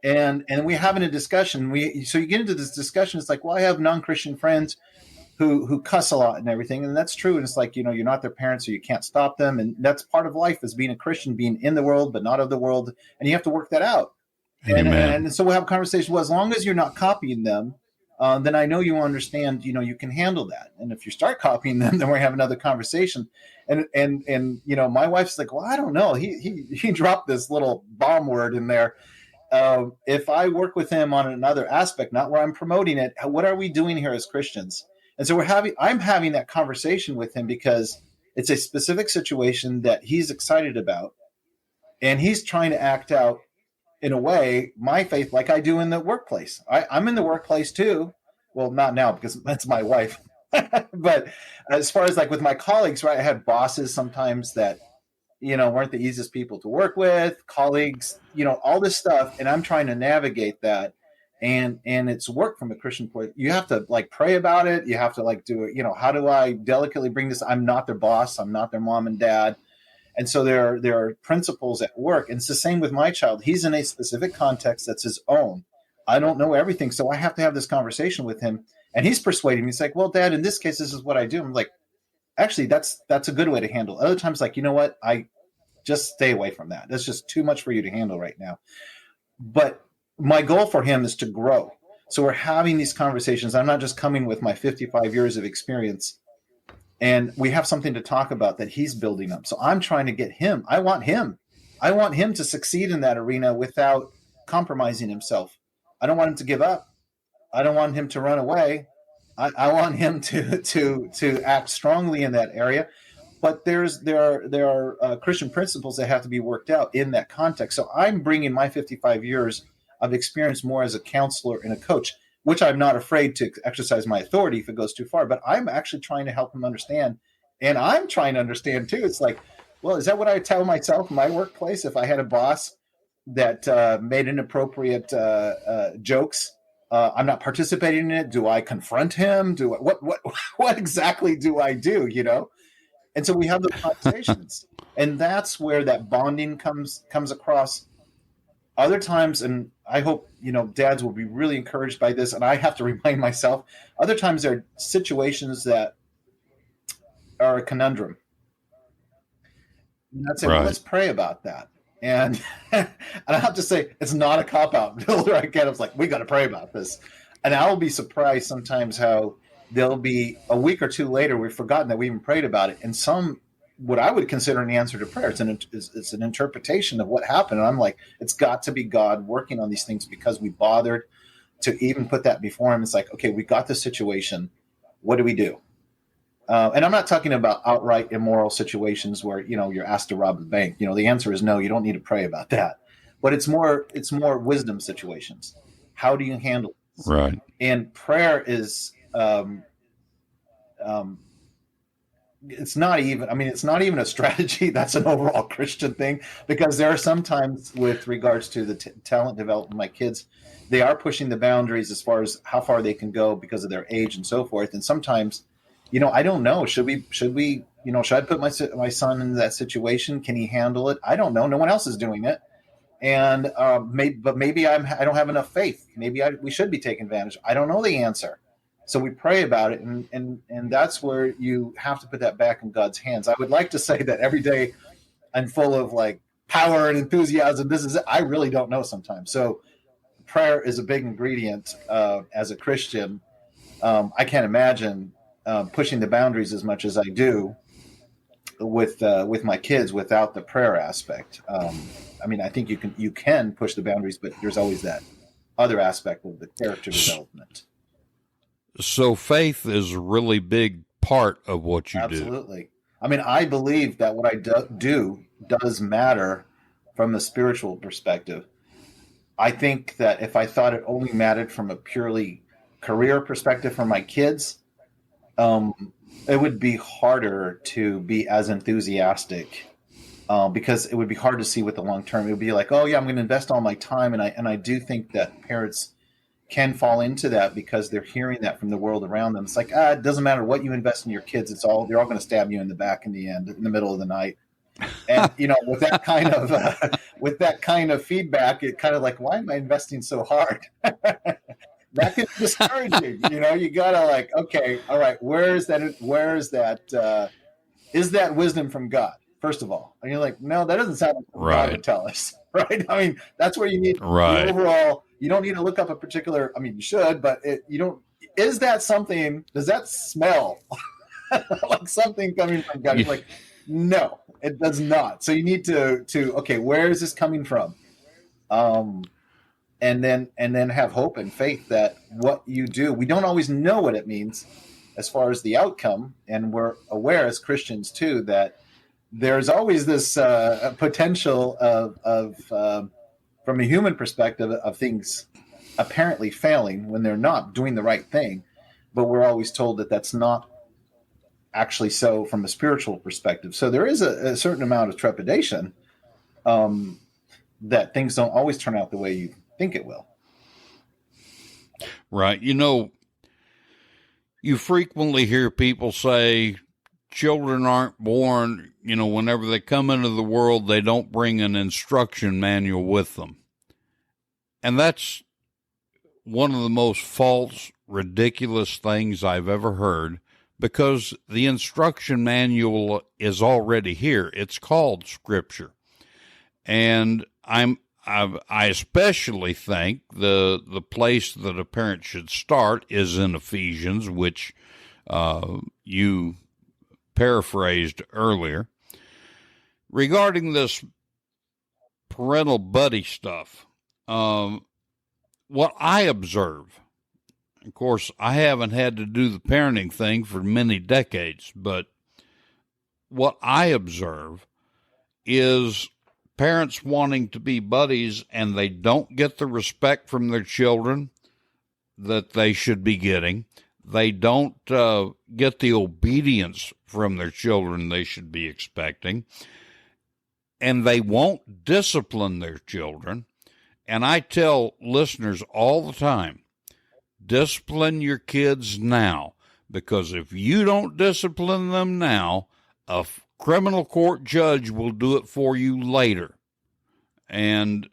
it. and we're having a discussion. So you get into this discussion. It's like, well, I have non-Christian friends who cuss a lot and everything, and that's true. And it's like, you're not their parents, so you can't stop them, and that's part of life, as being a Christian, being in the world but not of the world, and you have to work that out. And so we'll have a conversation. Well, as long as you're not copying them, then I know you understand. You can handle that. And if you start copying them, then we have another conversation. And my wife's like, well, I don't know. He dropped this little bomb word in there. If I work with him on another aspect, not where I'm promoting it, what are we doing here as Christians? And so I'm having that conversation with him because it's a specific situation that he's excited about, and he's trying to act out, in a way, my faith, like I do in the workplace. I'm in the workplace too. Well, not now because that's my wife. But as far as like with my colleagues, right, I had bosses sometimes that, weren't the easiest people to work with, colleagues, all this stuff. And I'm trying to navigate that. And it's work from a Christian point. You have to like pray about it. You have to like do it. How do I delicately bring this? I'm not their boss. I'm not their mom and dad. And so there are principles at work. And it's the same with my child. He's in a specific context that's his own. I don't know everything. So I have to have this conversation with him. And he's persuading me. He's like, well, Dad, in this case, this is what I do. I'm like, actually, that's a good way to handle it. Other times, like, you know what? I just stay away from that. That's just too much for you to handle right now. But my goal for him is to grow. So we're having these conversations. I'm not just coming with my 55 years of experience. And we have something to talk about that he's building up. So I'm trying to get him. I want him to succeed in that arena without compromising himself. I don't want him to give up. I don't want him to run away. I want him to act strongly in that area. But there are Christian principles that have to be worked out in that context. So I'm bringing my 55 years of experience more as a counselor and a coach, which I'm not afraid to exercise my authority if it goes too far, but I'm actually trying to help him understand. And I'm trying to understand too. It's like, well, is that what I tell myself in my workplace? If I had a boss that made inappropriate jokes, I'm not participating in it. Do I confront him? What exactly do I do? And so we have those conversations, and that's where that bonding comes across. Other times, and I hope, dads will be really encouraged by this, and I have to remind myself, other times there are situations that are a conundrum. And I'd say, well, let's pray about that. And I have to say, it's not a cop-out. The older I get, I was like, we got to pray about this. And I'll be surprised sometimes how there'll be a week or two later, we've forgotten that we even prayed about it. And what I would consider an answer to prayer. It's an interpretation of what happened. And I'm like, it's got to be God working on these things because we bothered to even put that before him. It's like, okay, we got this situation. What do we do? And I'm not talking about outright immoral situations where, you're asked to rob the bank. The answer is no, you don't need to pray about that. But it's more wisdom situations. How do you handle this? Right. And prayer is it's not even a strategy. That's an overall Christian thing, because there are some times with regards to the talent development of my kids, they are pushing the boundaries as far as how far they can go because of their age and so forth. And sometimes, I don't know, should I put my son in that situation? Can he handle it? I don't know. No one else is doing it. And maybe I don't have enough faith. Maybe we should be taking advantage. I don't know the answer. So we pray about it, and that's where you have to put that back in God's hands. I would like to say that every day I'm full of like power and enthusiasm. This is it. I really don't know sometimes. So prayer is a big ingredient as a Christian. I can't imagine pushing the boundaries as much as I do with my kids without the prayer aspect. I think you can push the boundaries, but there's always that other aspect of the character development. So faith is a really big part of what you do. Absolutely. I believe that what I do does matter from a spiritual perspective. I think that if I thought it only mattered from a purely career perspective for my kids, it would be harder to be as enthusiastic because it would be hard to see with the long term. It would be like, oh yeah, I'm going to invest all my time. And I do think that parents can fall into that because they're hearing that from the world around them. It's like, it doesn't matter what you invest in your kids. They're all going to stab you in the back in the end, in the middle of the night. And with that kind of feedback, it kind of like, why am I investing so hard? That can be discouraging. You gotta like, okay, all right, where is that? Is that wisdom from God, first of all? And you're like, no, that doesn't sound like what God would tell us, right? I mean, that's where you need the overall. You don't need to look up a particular. I mean, you should, but you don't. Is that something? Does that smell like something coming from God? You're like, no, it does not. So you need to okay, where is this coming from? And then have hope and faith that what you do, we don't always know what it means as far as the outcome, and we're aware as Christians too that there's always this potential of from a human perspective of things apparently failing when they're not doing the right thing, but we're always told that that's not actually so from a spiritual perspective. So there is a certain amount of trepidation that things don't always turn out the way you think it will. Right. You frequently hear people say children aren't born, whenever they come into the world, they don't bring an instruction manual with them. And that's one of the most false, ridiculous things I've ever heard, because the instruction manual is already here. It's called Scripture. And I especially think the place that a parent should start is in Ephesians, which you paraphrased earlier. Regarding this parental buddy stuff, what I observe, of course, I haven't had to do the parenting thing for many decades, but what I observe is parents wanting to be buddies, and they don't get the respect from their children that they should be getting. They don't get the obedience from their children they should be expecting. And they won't discipline their children. And I tell listeners all the time, discipline your kids now, because if you don't discipline them now, a criminal court judge will do it for you later. And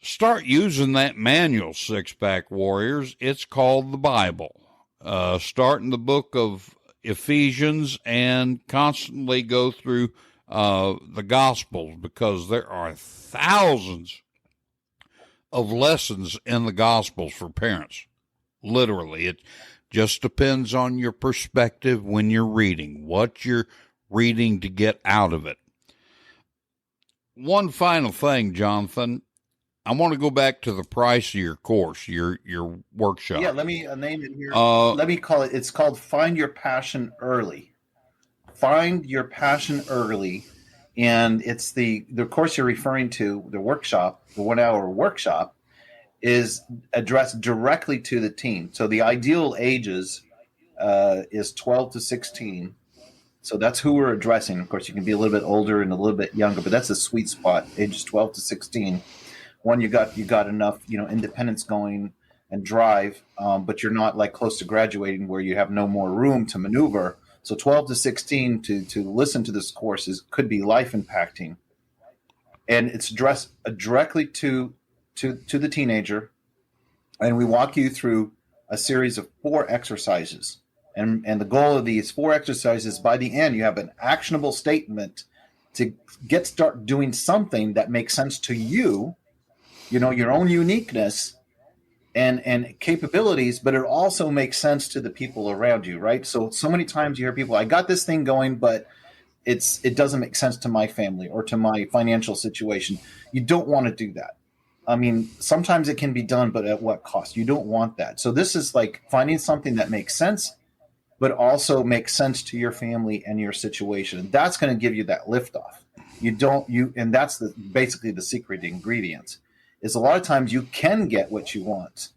start using that manual, Sixpack Warriors. It's called the Bible. Start in the book of Ephesians and constantly go through the Gospels, because there are thousands of lessons in the Gospels for parents. Literally, it just depends on your perspective when you're reading, what you're reading to get out of it. One final thing, Jonathan. I want to go back to the price of your course, your workshop. Yeah, let me name it here. Let me call it. It's called Find Your Passion Early. Find Your Passion Early. And it's the course you're referring to, the workshop, the 1 hour workshop, is addressed directly to the teen. So the ideal ages is 12 to 16. So that's who we're addressing. Of course, you can be a little bit older and a little bit younger, but that's the sweet spot, ages 12 to 16. One, you got enough, independence going and drive, but you're not like close to graduating where you have no more room to maneuver. So 12 to 16 to listen to this course could be life impacting, and it's addressed directly to the teenager. And we walk you through a series of 4 exercises. And the goal of these 4 exercises, by the end, you have an actionable statement to start doing something that makes sense to you, your own uniqueness and capabilities, but it also makes sense to the people around you, right? So many times you hear people, I got this thing going, but it doesn't make sense to my family or to my financial situation. You don't want to do that. I mean, sometimes it can be done, but at what cost? You don't want that. So this is like finding something that makes sense, but also makes sense to your family and your situation. And that's going to give you that liftoff. And that's basically the secret ingredient. Is a lot of times you can get what you want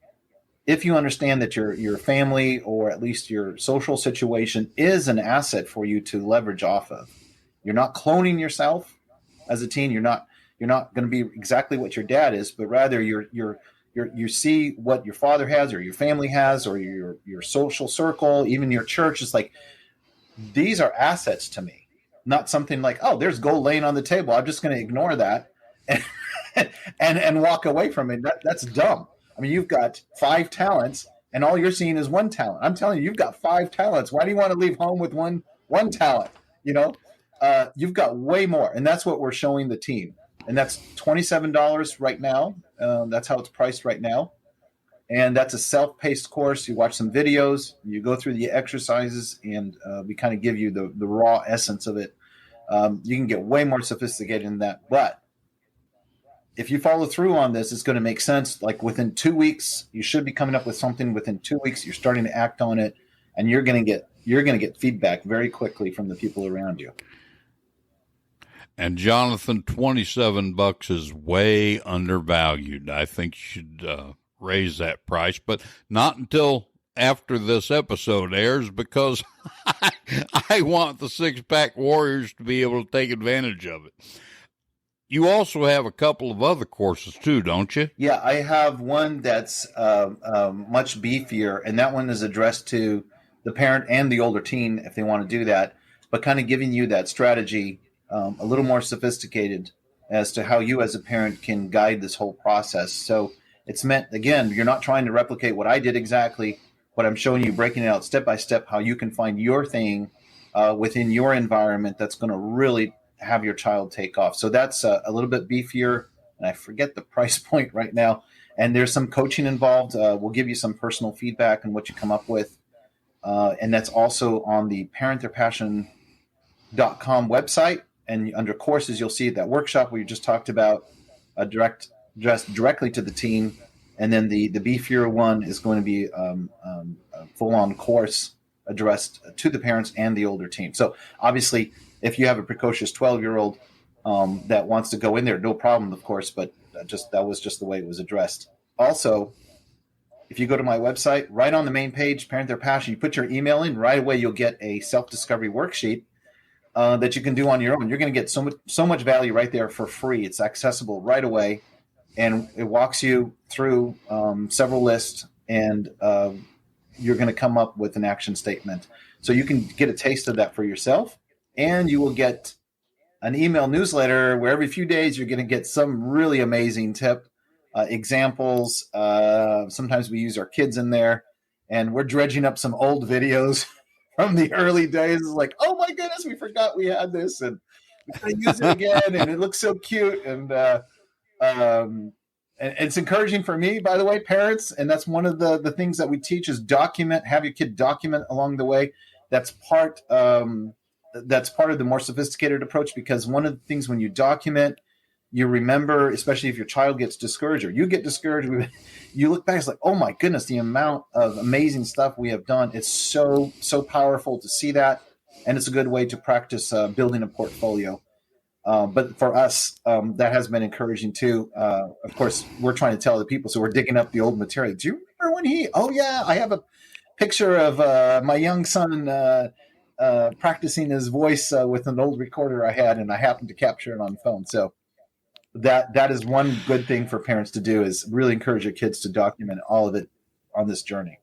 if you understand that your family, or at least your social situation, is an asset for you to leverage off of. You're not cloning yourself as a teen. You're not going to be exactly what your dad is, but rather you see what your father has, or your family has, or your social circle, even your church. Is like, these are assets to me. not something like, oh, there's gold laying on the table, I'm just going to ignore that and, and walk away from it. That's dumb. I mean, you've got 5 talents and all you're seeing is 1 talent. I'm telling you, you've got 5 talents. Why do you want to leave home with one talent? You've got way more. And that's what we're showing the team. And that's $27 right now. That's how it's priced right now. And that's a self-paced course. You watch some videos, you go through the exercises, and we kind of give you the raw essence of it. You can get way more sophisticated than that. But if you follow through on this, it's going to make sense. Like within 2 weeks, you should be coming up with something. Within 2 weeks, you're starting to act on it, and you're going to get feedback very quickly from the people around you. And Jonathan, $27 is way undervalued. I think you should raise that price, but not until after this episode airs, because I want the Sixpack Warriors to be able to take advantage of it. You also have a couple of other courses too, don't you? Yeah, I have one that's much beefier, and that one is addressed to the parent and the older teen if they want to do that, but kind of giving you that strategy a little more sophisticated as to how you as a parent can guide this whole process. So it's meant, again, you're not trying to replicate what I did exactly, but I'm showing you, breaking it out step by step, how you can find your thing within your environment that's going to really have your child take off. So that's a little bit beefier, and I forget the price point right now. And there's some coaching involved. We'll give you some personal feedback on what you come up with. And that's also on the parenttheirpassion.com website. And under courses, you'll see that workshop where you just talked about addressed directly to the team. And then the beefier one is going to be a full-on course addressed to the parents and the older team. So obviously, if you have a precocious 12-year-old that wants to go in there, no problem, of course, but that was just the way it was addressed. Also, if you go to my website, right on the main page, Parent Their Passion, you put your email in, right away you'll get a self-discovery worksheet that you can do on your own. You're going to get so much value right there for free. It's accessible right away, and it walks you through several lists, and you're going to come up with an action statement. So you can get a taste of that for yourself, and you will get an email newsletter where every few days you're going to get some really amazing tip, examples. Sometimes we use our kids in there, and we're dredging up some old videos from the early days. It's like, oh my goodness, we forgot we had this, and we can use it again, and it looks so cute. And it's encouraging for me, by the way, parents. And that's one of the things that we teach is document, have your kid document along the way. That's part of the more sophisticated approach, because one of the things when you document, you remember, especially if your child gets discouraged or you get discouraged, you look back, it's like, oh my goodness, the amount of amazing stuff we have done. It's so powerful to see that. And it's a good way to practice building a portfolio. But for us, that has been encouraging too. Of course, we're trying to tell the people, so we're digging up the old material. Do you remember when oh yeah, I have a picture of my young son practicing his voice with an old recorder I had, and I happened to capture it on phone. So that is one good thing for parents to do, is really encourage your kids to document all of it on this journey.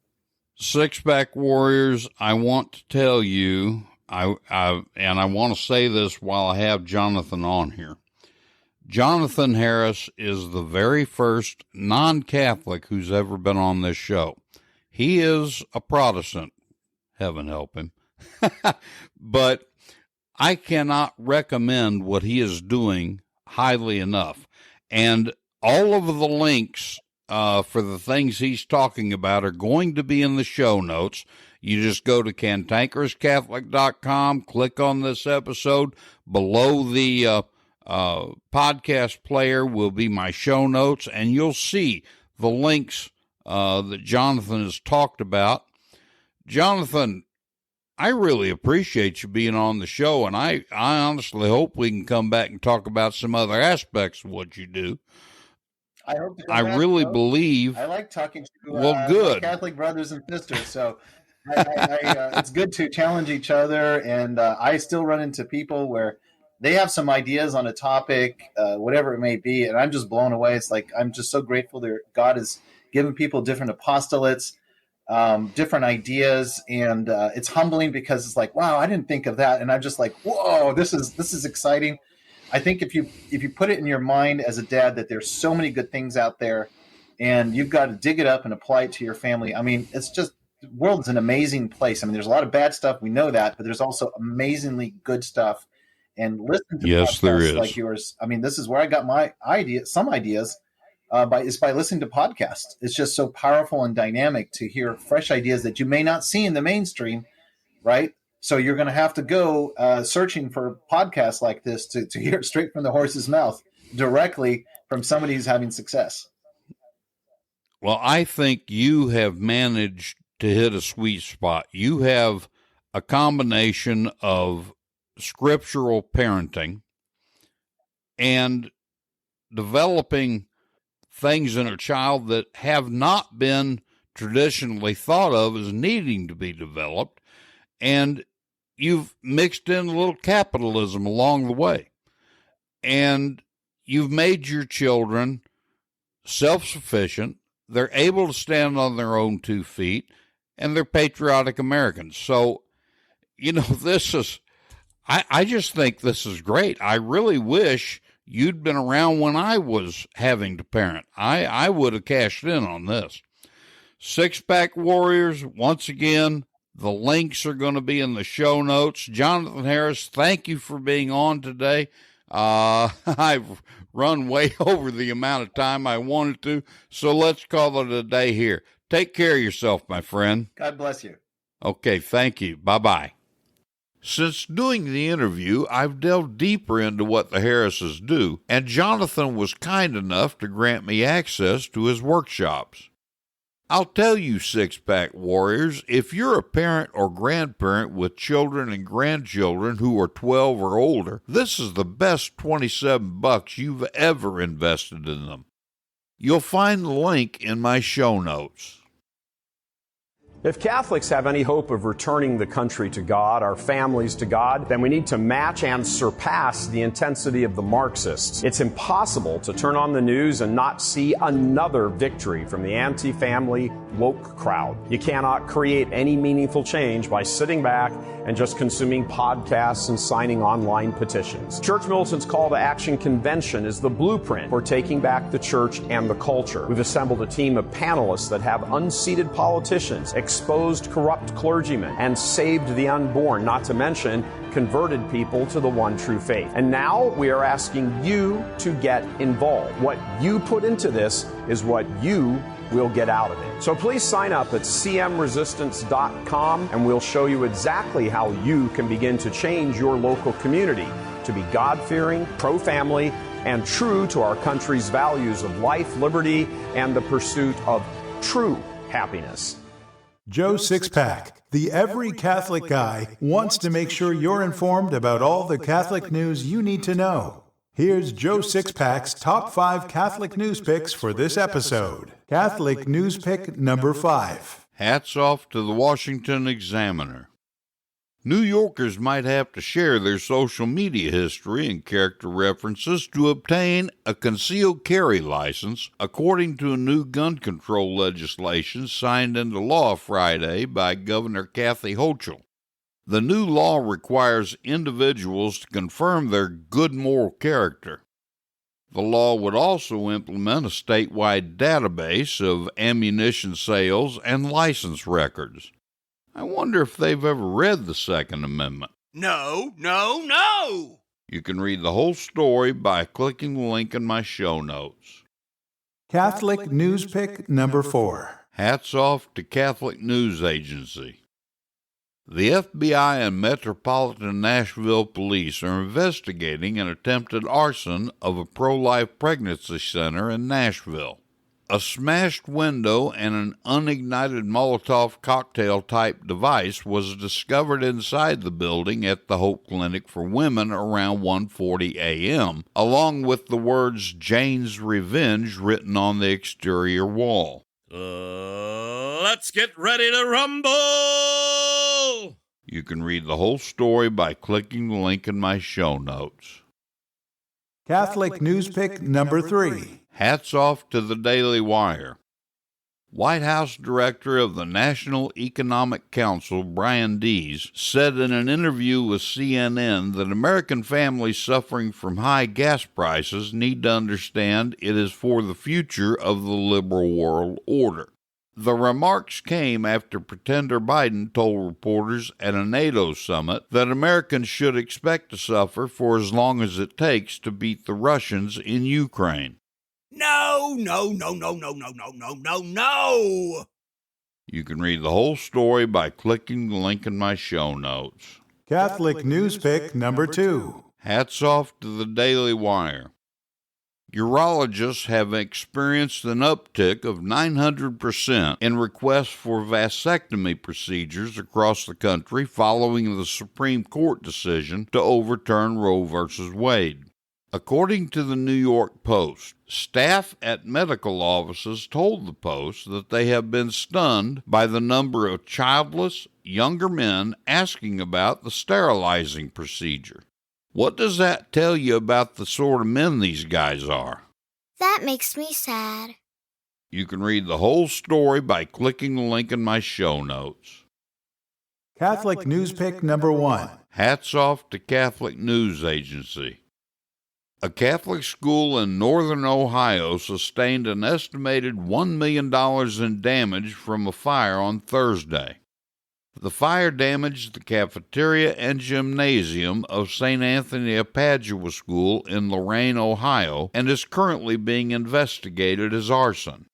Sixpack Warriors, I want to tell you, and I want to say this while I have Jonathan on here. Jonathan Harris is the very first non-Catholic who's ever been on this show. He is a Protestant, heaven help him. But I cannot recommend what he is doing highly enough. And all of the links for the things he's talking about are going to be in the show notes. You just go to cantankerouscatholic.com, click on this episode. Below the podcast player will be my show notes, and you'll see the links that Jonathan has talked about. Jonathan, I really appreciate you being on the show, and I honestly hope we can come back and talk about some other aspects of what you do. I hope I really believe. I like talking to good Catholic brothers and sisters, so it's good to challenge each other. And I still run into people where they have some ideas on a topic, whatever it may be, and I'm just blown away. It's like I'm just so grateful that God has given people different apostolates. different ideas, and it's humbling because it's like, wow, I didn't think of that, and I'm just like, whoa, this is exciting. I think if you put it in your mind as a dad that there's so many good things out there, and you've got to dig it up and apply it to your family. I mean, it's just the world is an amazing place. I mean, there's a lot of bad stuff, we know that, but there's also amazingly good stuff. And listen to Yes, there is. podcasts like yours. I mean, this is where I got my some ideas. By listening to podcasts. It's just so powerful and dynamic to hear fresh ideas that you may not see in the mainstream, right? So you're going to have to go searching for podcasts like this to hear it straight from the horse's mouth, directly from somebody who's having success. Well, I think you have managed to hit a sweet spot. You have a combination of scriptural parenting and developing things in a child that have not been traditionally thought of as needing to be developed, and you've mixed in a little capitalism along the way, and you've made your children self-sufficient. They're able to stand on their own 2 feet, and they're patriotic Americans. So, this is, I just think this is great. I really wish you'd been around when I was having to parent. I would have cashed in on this. Six-Pack Warriors, once again, the links are going to be in the show notes. Jonathan Harris, thank you for being on today. I've run way over the amount of time I wanted to, so let's call it a day here. Take care of yourself, my friend. God bless you. Okay, thank you. Bye-bye. Since doing the interview, I've delved deeper into what the Harrises do, and Jonathan was kind enough to grant me access to his workshops. I'll tell you, Six-Pack Warriors, if you're a parent or grandparent with children and grandchildren who are 12 or older, this is the best $27 you've ever invested in them. You'll find the link in my show notes. If Catholics have any hope of returning the country to God, our families to God, then we need to match and surpass the intensity of the Marxists. It's impossible to turn on the news and not see another victory from the anti-family woke crowd. You cannot create any meaningful change by sitting back and just consuming podcasts and signing online petitions. Church Militant's Call to Action Convention is the blueprint for taking back the church and the culture. We've assembled a team of panelists that have unseated politicians, exposed corrupt clergymen, and saved the unborn, not to mention converted people to the one true faith. And now we are asking you to get involved. What you put into this is what you will get out of it. So please sign up at cmresistance.com and we'll show you exactly how you can begin to change your local community to be God-fearing, pro-family, and true to our country's values of life, liberty, and the pursuit of true happiness. Joe Sixpack, the Every Catholic Guy, wants to make sure you're informed about all the Catholic news you need to know. Here's Joe Sixpack's top 5 Catholic news picks for this episode. Catholic news pick number 5. Hats off to the Washington Examiner. New Yorkers might have to share their social media history and character references to obtain a concealed carry license, according to a new gun control legislation signed into law Friday by Governor Kathy Hochul. The new law requires individuals to confirm their good moral character. The law would also implement a statewide database of ammunition sales and license records. I wonder if they've ever read the Second Amendment. No. You can read the whole story by clicking the link in my show notes. Catholic news pick number 4. Hats off to Catholic News Agency. The FBI and Metropolitan Nashville Police are investigating an attempted arson of a pro-life pregnancy center in Nashville. A smashed window and an unignited Molotov cocktail-type device was discovered inside the building at the Hope Clinic for Women around 1:40 a.m., along with the words Jane's Revenge written on the exterior wall. Let's get ready to rumble! You can read the whole story by clicking the link in my show notes. Catholic news pick number 3. Hats off to the Daily Wire. White House Director of the National Economic Council, Brian Dees, said in an interview with CNN that American families suffering from high gas prices need to understand it is for the future of the liberal world order. The remarks came after pretender Biden told reporters at a NATO summit that Americans should expect to suffer for as long as it takes to beat the Russians in Ukraine. No. You can read the whole story by clicking the link in my show notes. Catholic News Pick number 2. Hats off to the Daily Wire. Urologists have experienced an uptick of 900% in requests for vasectomy procedures across the country following the Supreme Court decision to overturn Roe v. Wade. According to the New York Post, staff at medical offices told the Post that they have been stunned by the number of childless, younger men asking about the sterilizing procedure. What does that tell you about the sort of men these guys are? That makes me sad. You can read the whole story by clicking the link in my show notes. Catholic News Pick number 1. Hats off to Catholic News Agency. A Catholic school in northern Ohio sustained an estimated $1 million in damage from a fire on Thursday. The fire damaged the cafeteria and gymnasium of St. Anthony of Padua School in Lorain, Ohio, and is currently being investigated as arson.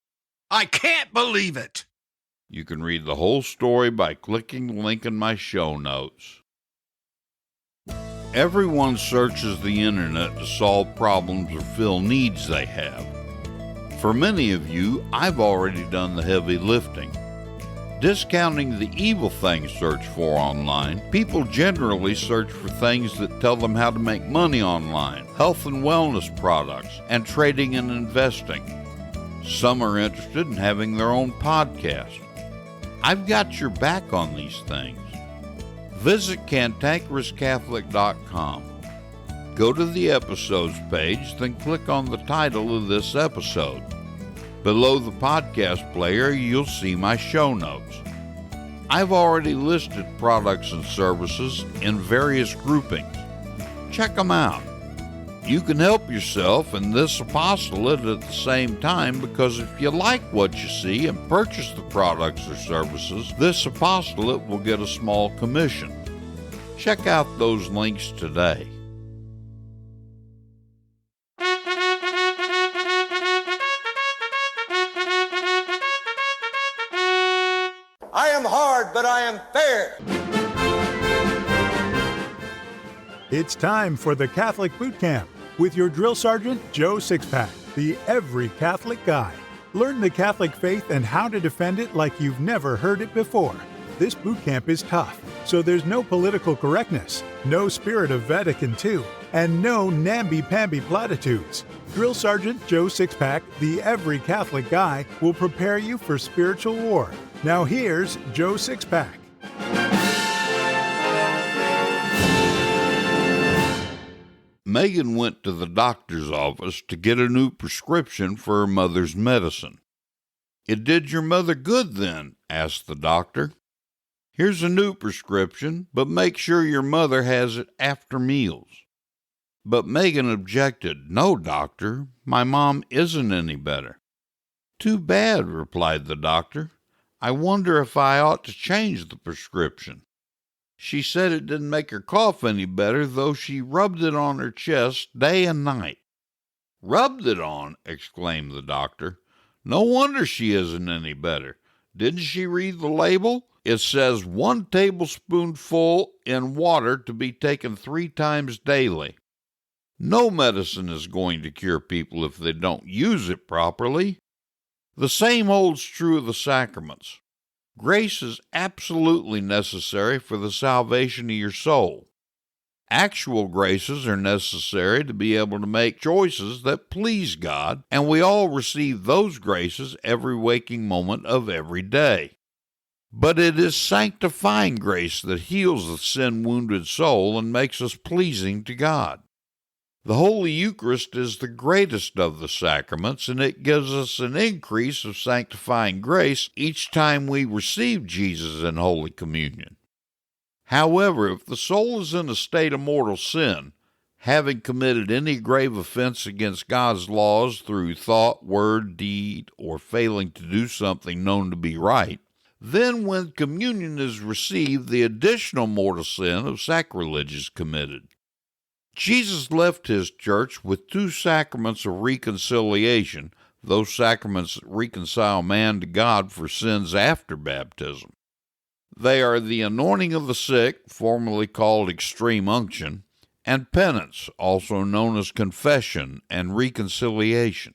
I can't believe it. You can read the whole story by clicking the link in my show notes. Everyone searches the internet to solve problems or fill needs they have. For many of you, I've already done the heavy lifting. Discounting the evil things searched for online, people generally search for things that tell them how to make money online, health and wellness products, and trading and investing. Some are interested in having their own podcast. I've got your back on these things. Visit CantankerousCatholic.com. Go to the episodes page, then click on the title of this episode. Below the podcast player, you'll see my show notes. I've already listed products and services in various groupings. Check them out. You can help yourself and this apostolate at the same time because if you like what you see and purchase the products or services, this apostolate will get a small commission. Check out those links today. I am hard, but I am fair. It's time for the Catholic Boot Camp with your drill sergeant, Joe Sixpack, the every Catholic guy. Learn the Catholic faith and how to defend it like you've never heard it before. This boot camp is tough, so there's no political correctness, no spirit of Vatican II, and no namby-pamby platitudes. Drill Sergeant Joe Sixpack, the every Catholic guy, will prepare you for spiritual war. Now here's Joe Sixpack. Megan went to the doctor's office to get a new prescription for her mother's medicine. "It did your mother good then?" asked the doctor. "Here's a new prescription, but make sure your mother has it after meals." But Megan objected. "No, doctor, my mom isn't any better." "Too bad," replied the doctor. "I wonder if I ought to change the prescription. She said it didn't make her cough any better, though she rubbed it on her chest day and night." "Rubbed it on?" exclaimed the doctor. "No wonder she isn't any better. Didn't she read the label? It says 1 tablespoonful in water to be taken 3 times daily. No medicine is going to cure people if they don't use it properly. The same holds true of the sacraments. Grace is absolutely necessary for the salvation of your soul. Actual graces are necessary to be able to make choices that please God, and we all receive those graces every waking moment of every day. But it is sanctifying grace that heals the sin-wounded soul and makes us pleasing to God. The Holy Eucharist is the greatest of the sacraments, and it gives us an increase of sanctifying grace each time we receive Jesus in Holy Communion. However, if the soul is in a state of mortal sin, having committed any grave offense against God's laws through thought, word, deed, or failing to do something known to be right, then when communion is received, the additional mortal sin of sacrilege is committed. Jesus left his church with two sacraments of reconciliation, those sacraments that reconcile man to God for sins after baptism. They are the anointing of the sick, formerly called extreme unction, and penance, also known as confession and reconciliation.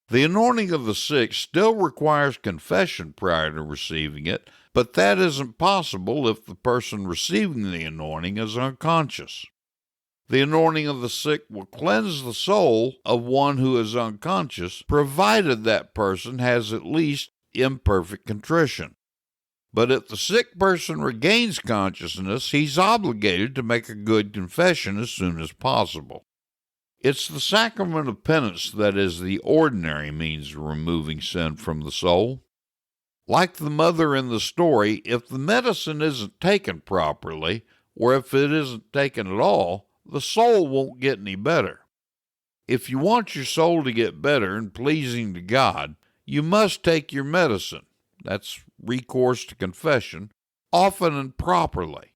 The anointing of the sick still requires confession prior to receiving it, but that isn't possible if the person receiving the anointing is unconscious. The anointing of the sick will cleanse the soul of one who is unconscious, provided that person has at least imperfect contrition. But if the sick person regains consciousness, he's obligated to make a good confession as soon as possible. It's the sacrament of penance that is the ordinary means of removing sin from the soul. Like the mother in the story, if the medicine isn't taken properly, or if it isn't taken at all, the soul won't get any better. If you want your soul to get better and pleasing to God, you must take your medicine. That's recourse to confession, often and properly.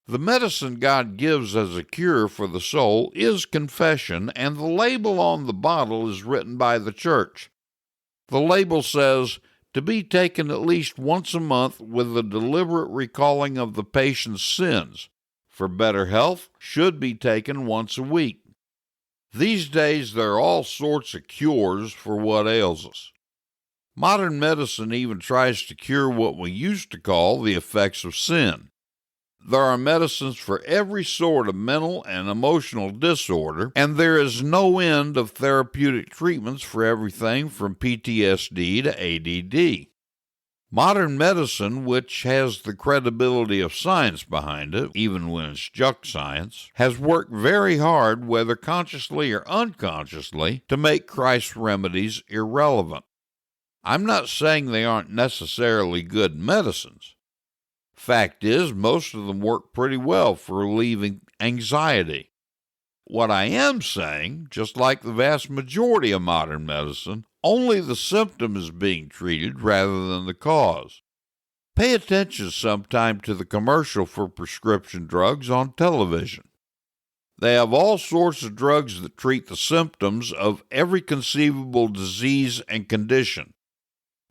The medicine God gives as a cure for the soul is confession, and the label on the bottle is written by the church. The label says, to be taken at least once a month with a deliberate recalling of the patient's sins. For better health, should be taken once a week. These days there are all sorts of cures for what ails us. Modern medicine even tries to cure what we used to call the effects of sin. There are medicines for every sort of mental and emotional disorder, and there is no end of therapeutic treatments for everything from PTSD to ADD. Modern medicine, which has the credibility of science behind it, even when it's junk science, has worked very hard, whether consciously or unconsciously, to make Christ's remedies irrelevant. I'm not saying they aren't necessarily good medicines. Fact is, most of them work pretty well for relieving anxiety. What I am saying, just like the vast majority of modern medicine, only the symptom is being treated rather than the cause. Pay attention sometime to the commercial for prescription drugs on television. They have all sorts of drugs that treat the symptoms of every conceivable disease and condition.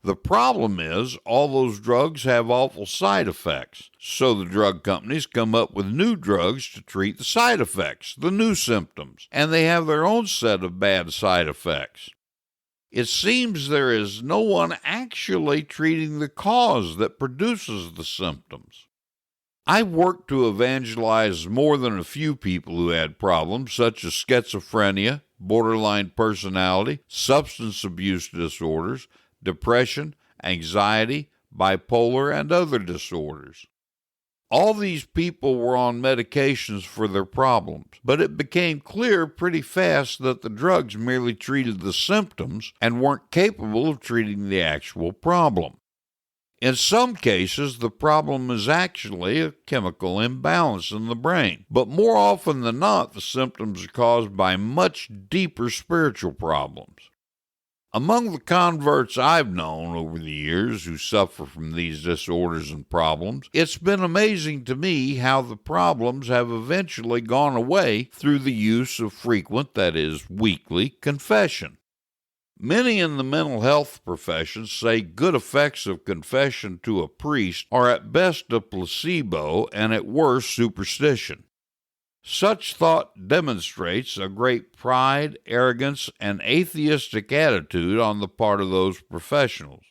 The problem is, all those drugs have awful side effects, so the drug companies come up with new drugs to treat the side effects, the new symptoms, and they have their own set of bad side effects. It seems there is no one actually treating the cause that produces the symptoms. I've worked to evangelize more than a few people who had problems such as schizophrenia, borderline personality, substance abuse disorders, depression, anxiety, bipolar, and other disorders. All these people were on medications for their problems, but it became clear pretty fast that the drugs merely treated the symptoms and weren't capable of treating the actual problem. In some cases, the problem is actually a chemical imbalance in the brain, but more often than not, the symptoms are caused by much deeper spiritual problems. Among the converts I've known over the years who suffer from these disorders and problems, it's been amazing to me how the problems have eventually gone away through the use of frequent, that is, weekly, confession. Many in the mental health profession say good effects of confession to a priest are at best a placebo and at worst superstition. Such thought demonstrates a great pride, arrogance, and atheistic attitude on the part of those professionals.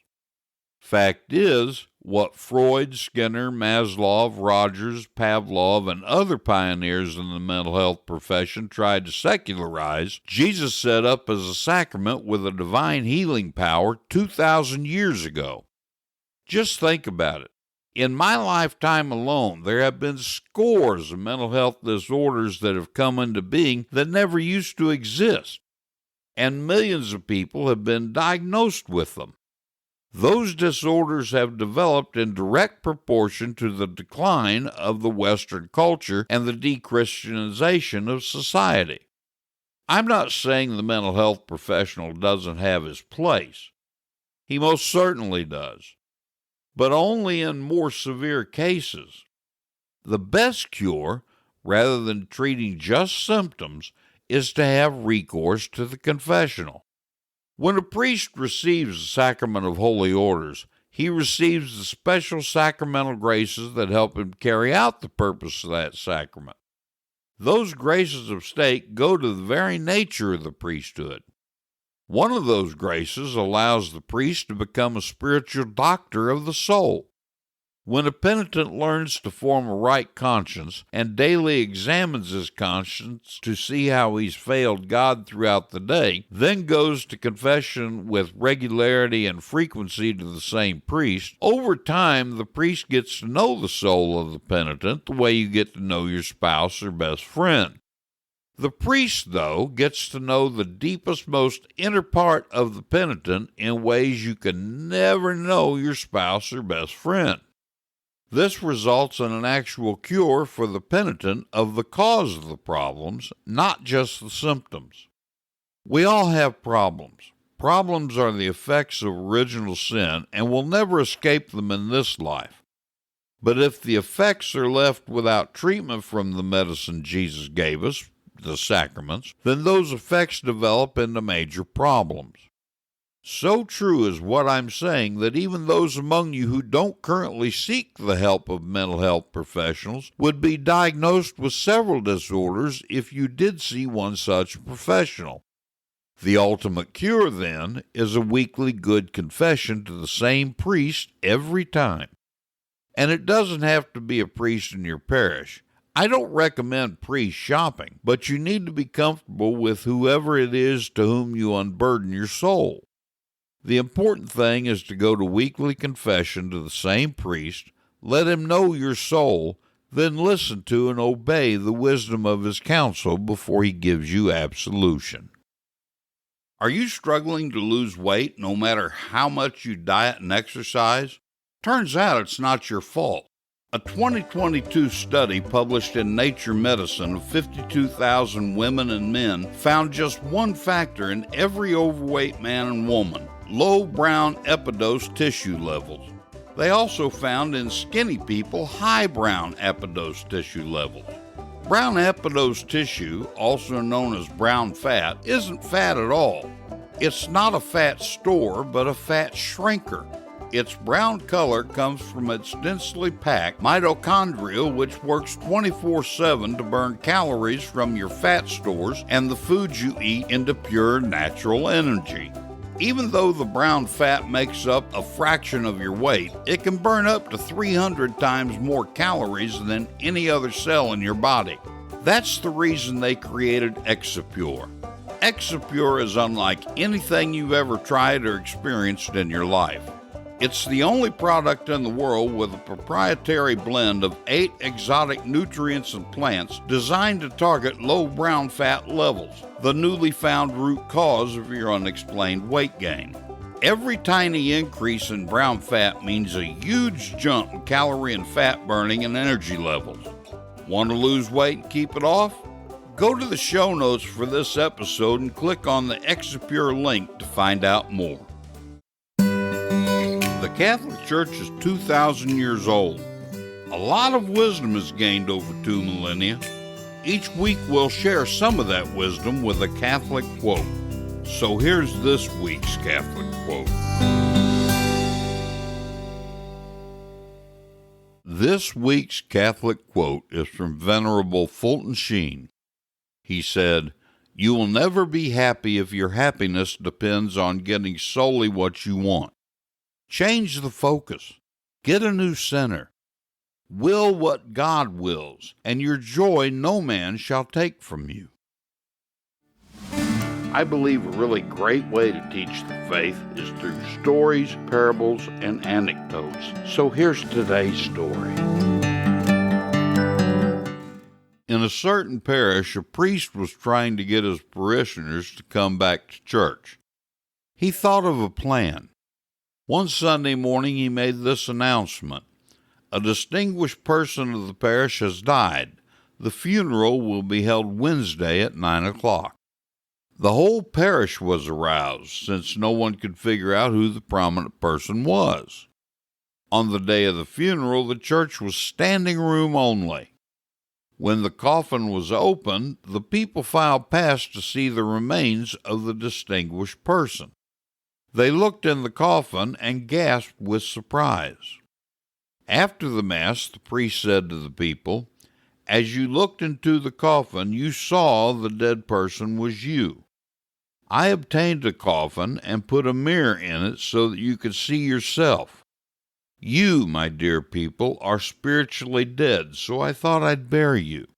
Fact is, what Freud, Skinner, Maslow, Rogers, Pavlov, and other pioneers in the mental health profession tried to secularize, Jesus set up as a sacrament with a divine healing power 2,000 years ago. Just think about it. In my lifetime alone, there have been scores of mental health disorders that have come into being that never used to exist, and millions of people have been diagnosed with them. Those disorders have developed in direct proportion to the decline of the Western culture and the de-Christianization of society. I'm not saying the mental health professional doesn't have his place. He most certainly does, but only in more severe cases. The best cure, rather than treating just symptoms, is to have recourse to the confessional. When a priest receives the sacrament of holy orders, he receives the special sacramental graces that help him carry out the purpose of that sacrament. Those graces of state go to the very nature of the priesthood. One of those graces allows the priest to become a spiritual doctor of the soul. When a penitent learns to form a right conscience and daily examines his conscience to see how he's failed God throughout the day, then goes to confession with regularity and frequency to the same priest, over time the priest gets to know the soul of the penitent the way you get to know your spouse or best friend. The priest, though, gets to know the deepest, most inner part of the penitent in ways you can never know your spouse or best friend. This results in an actual cure for the penitent of the cause of the problems, not just the symptoms. We all have problems. Problems are the effects of original sin, and we'll never escape them in this life. But if the effects are left without treatment from the medicine Jesus gave us, the sacraments, then those effects develop into major problems. So true is what I'm saying that even those among you who don't currently seek the help of mental health professionals would be diagnosed with several disorders if you did see one such professional. The ultimate cure, then, is a weekly good confession to the same priest every time. And it doesn't have to be a priest in your parish. I don't recommend priest shopping, but you need to be comfortable with whoever it is to whom you unburden your soul. The important thing is to go to weekly confession to the same priest, let him know your soul, then listen to and obey the wisdom of his counsel before he gives you absolution. Are you struggling to lose weight no matter how much you diet and exercise? Turns out it's not your fault. A 2022 study published in Nature Medicine of 52,000 women and men found just one factor in every overweight man and woman: low brown epidose tissue levels. They also found in skinny people high brown epidose tissue levels. Brown epidose tissue, also known as brown fat, isn't fat at all. It's not a fat store, but a fat shrinker. Its brown color comes from its densely packed mitochondria, which works 24/7 to burn calories from your fat stores and the foods you eat into pure natural energy. Even though the brown fat makes up a fraction of your weight, it can burn up to 300 times more calories than any other cell in your body. That's the reason they created Exipure. Exipure is unlike anything you've ever tried or experienced in your life. It's the only product in the world with a proprietary blend of 8 exotic nutrients and plants designed to target low brown fat levels, the newly found root cause of your unexplained weight gain. Every tiny increase in brown fat means a huge jump in calorie and fat burning and energy levels. Want to lose weight and keep it off? Go to the show notes for this episode and click on the Exipure link to find out more. The Catholic Church is 2,000 years old. A lot of wisdom is gained over 2 millennia. Each week we'll share some of that wisdom with a Catholic quote. So here's this week's Catholic quote. This week's Catholic quote is from Venerable Fulton Sheen. He said, "You will never be happy if your happiness depends on getting solely what you want. Change the focus. Get a new center. Will what God wills, and your joy no man shall take from you." I believe a really great way to teach the faith is through stories, parables, and anecdotes. So here's today's story. In a certain parish, a priest was trying to get his parishioners to come back to church. He thought of a plan. One Sunday morning, he made this announcement: "A distinguished person of the parish has died. The funeral will be held Wednesday at 9 o'clock. The whole parish was aroused, since no one could figure out who the prominent person was. On the day of the funeral, the church was standing room only. When the coffin was opened, the people filed past to see the remains of the distinguished person. They looked in the coffin and gasped with surprise. After the Mass, the priest said to the people, 'As you looked into the coffin, you saw the dead person was you. I obtained a coffin and put a mirror in it so that you could see yourself. You, my dear people, are spiritually dead, so I thought I'd bury you.'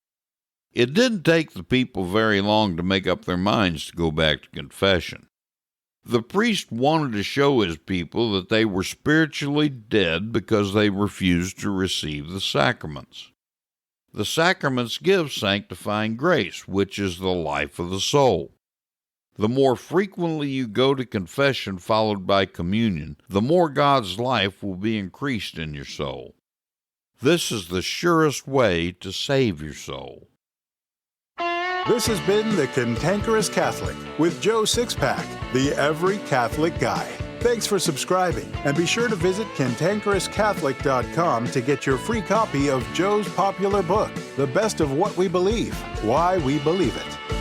It didn't take the people very long to make up their minds to go back to confession. The priest wanted to show his people that they were spiritually dead because they refused to receive the sacraments. The sacraments give sanctifying grace, which is the life of the soul. The more frequently you go to confession followed by communion, the more God's life will be increased in your soul. This is the surest way to save your soul." This has been The Cantankerous Catholic with Joe Sixpack, the Every Catholic Guy. Thanks for subscribing, and be sure to visit CantankerousCatholic.com to get your free copy of Joe's popular book, The Best of What We Believe, Why We Believe It.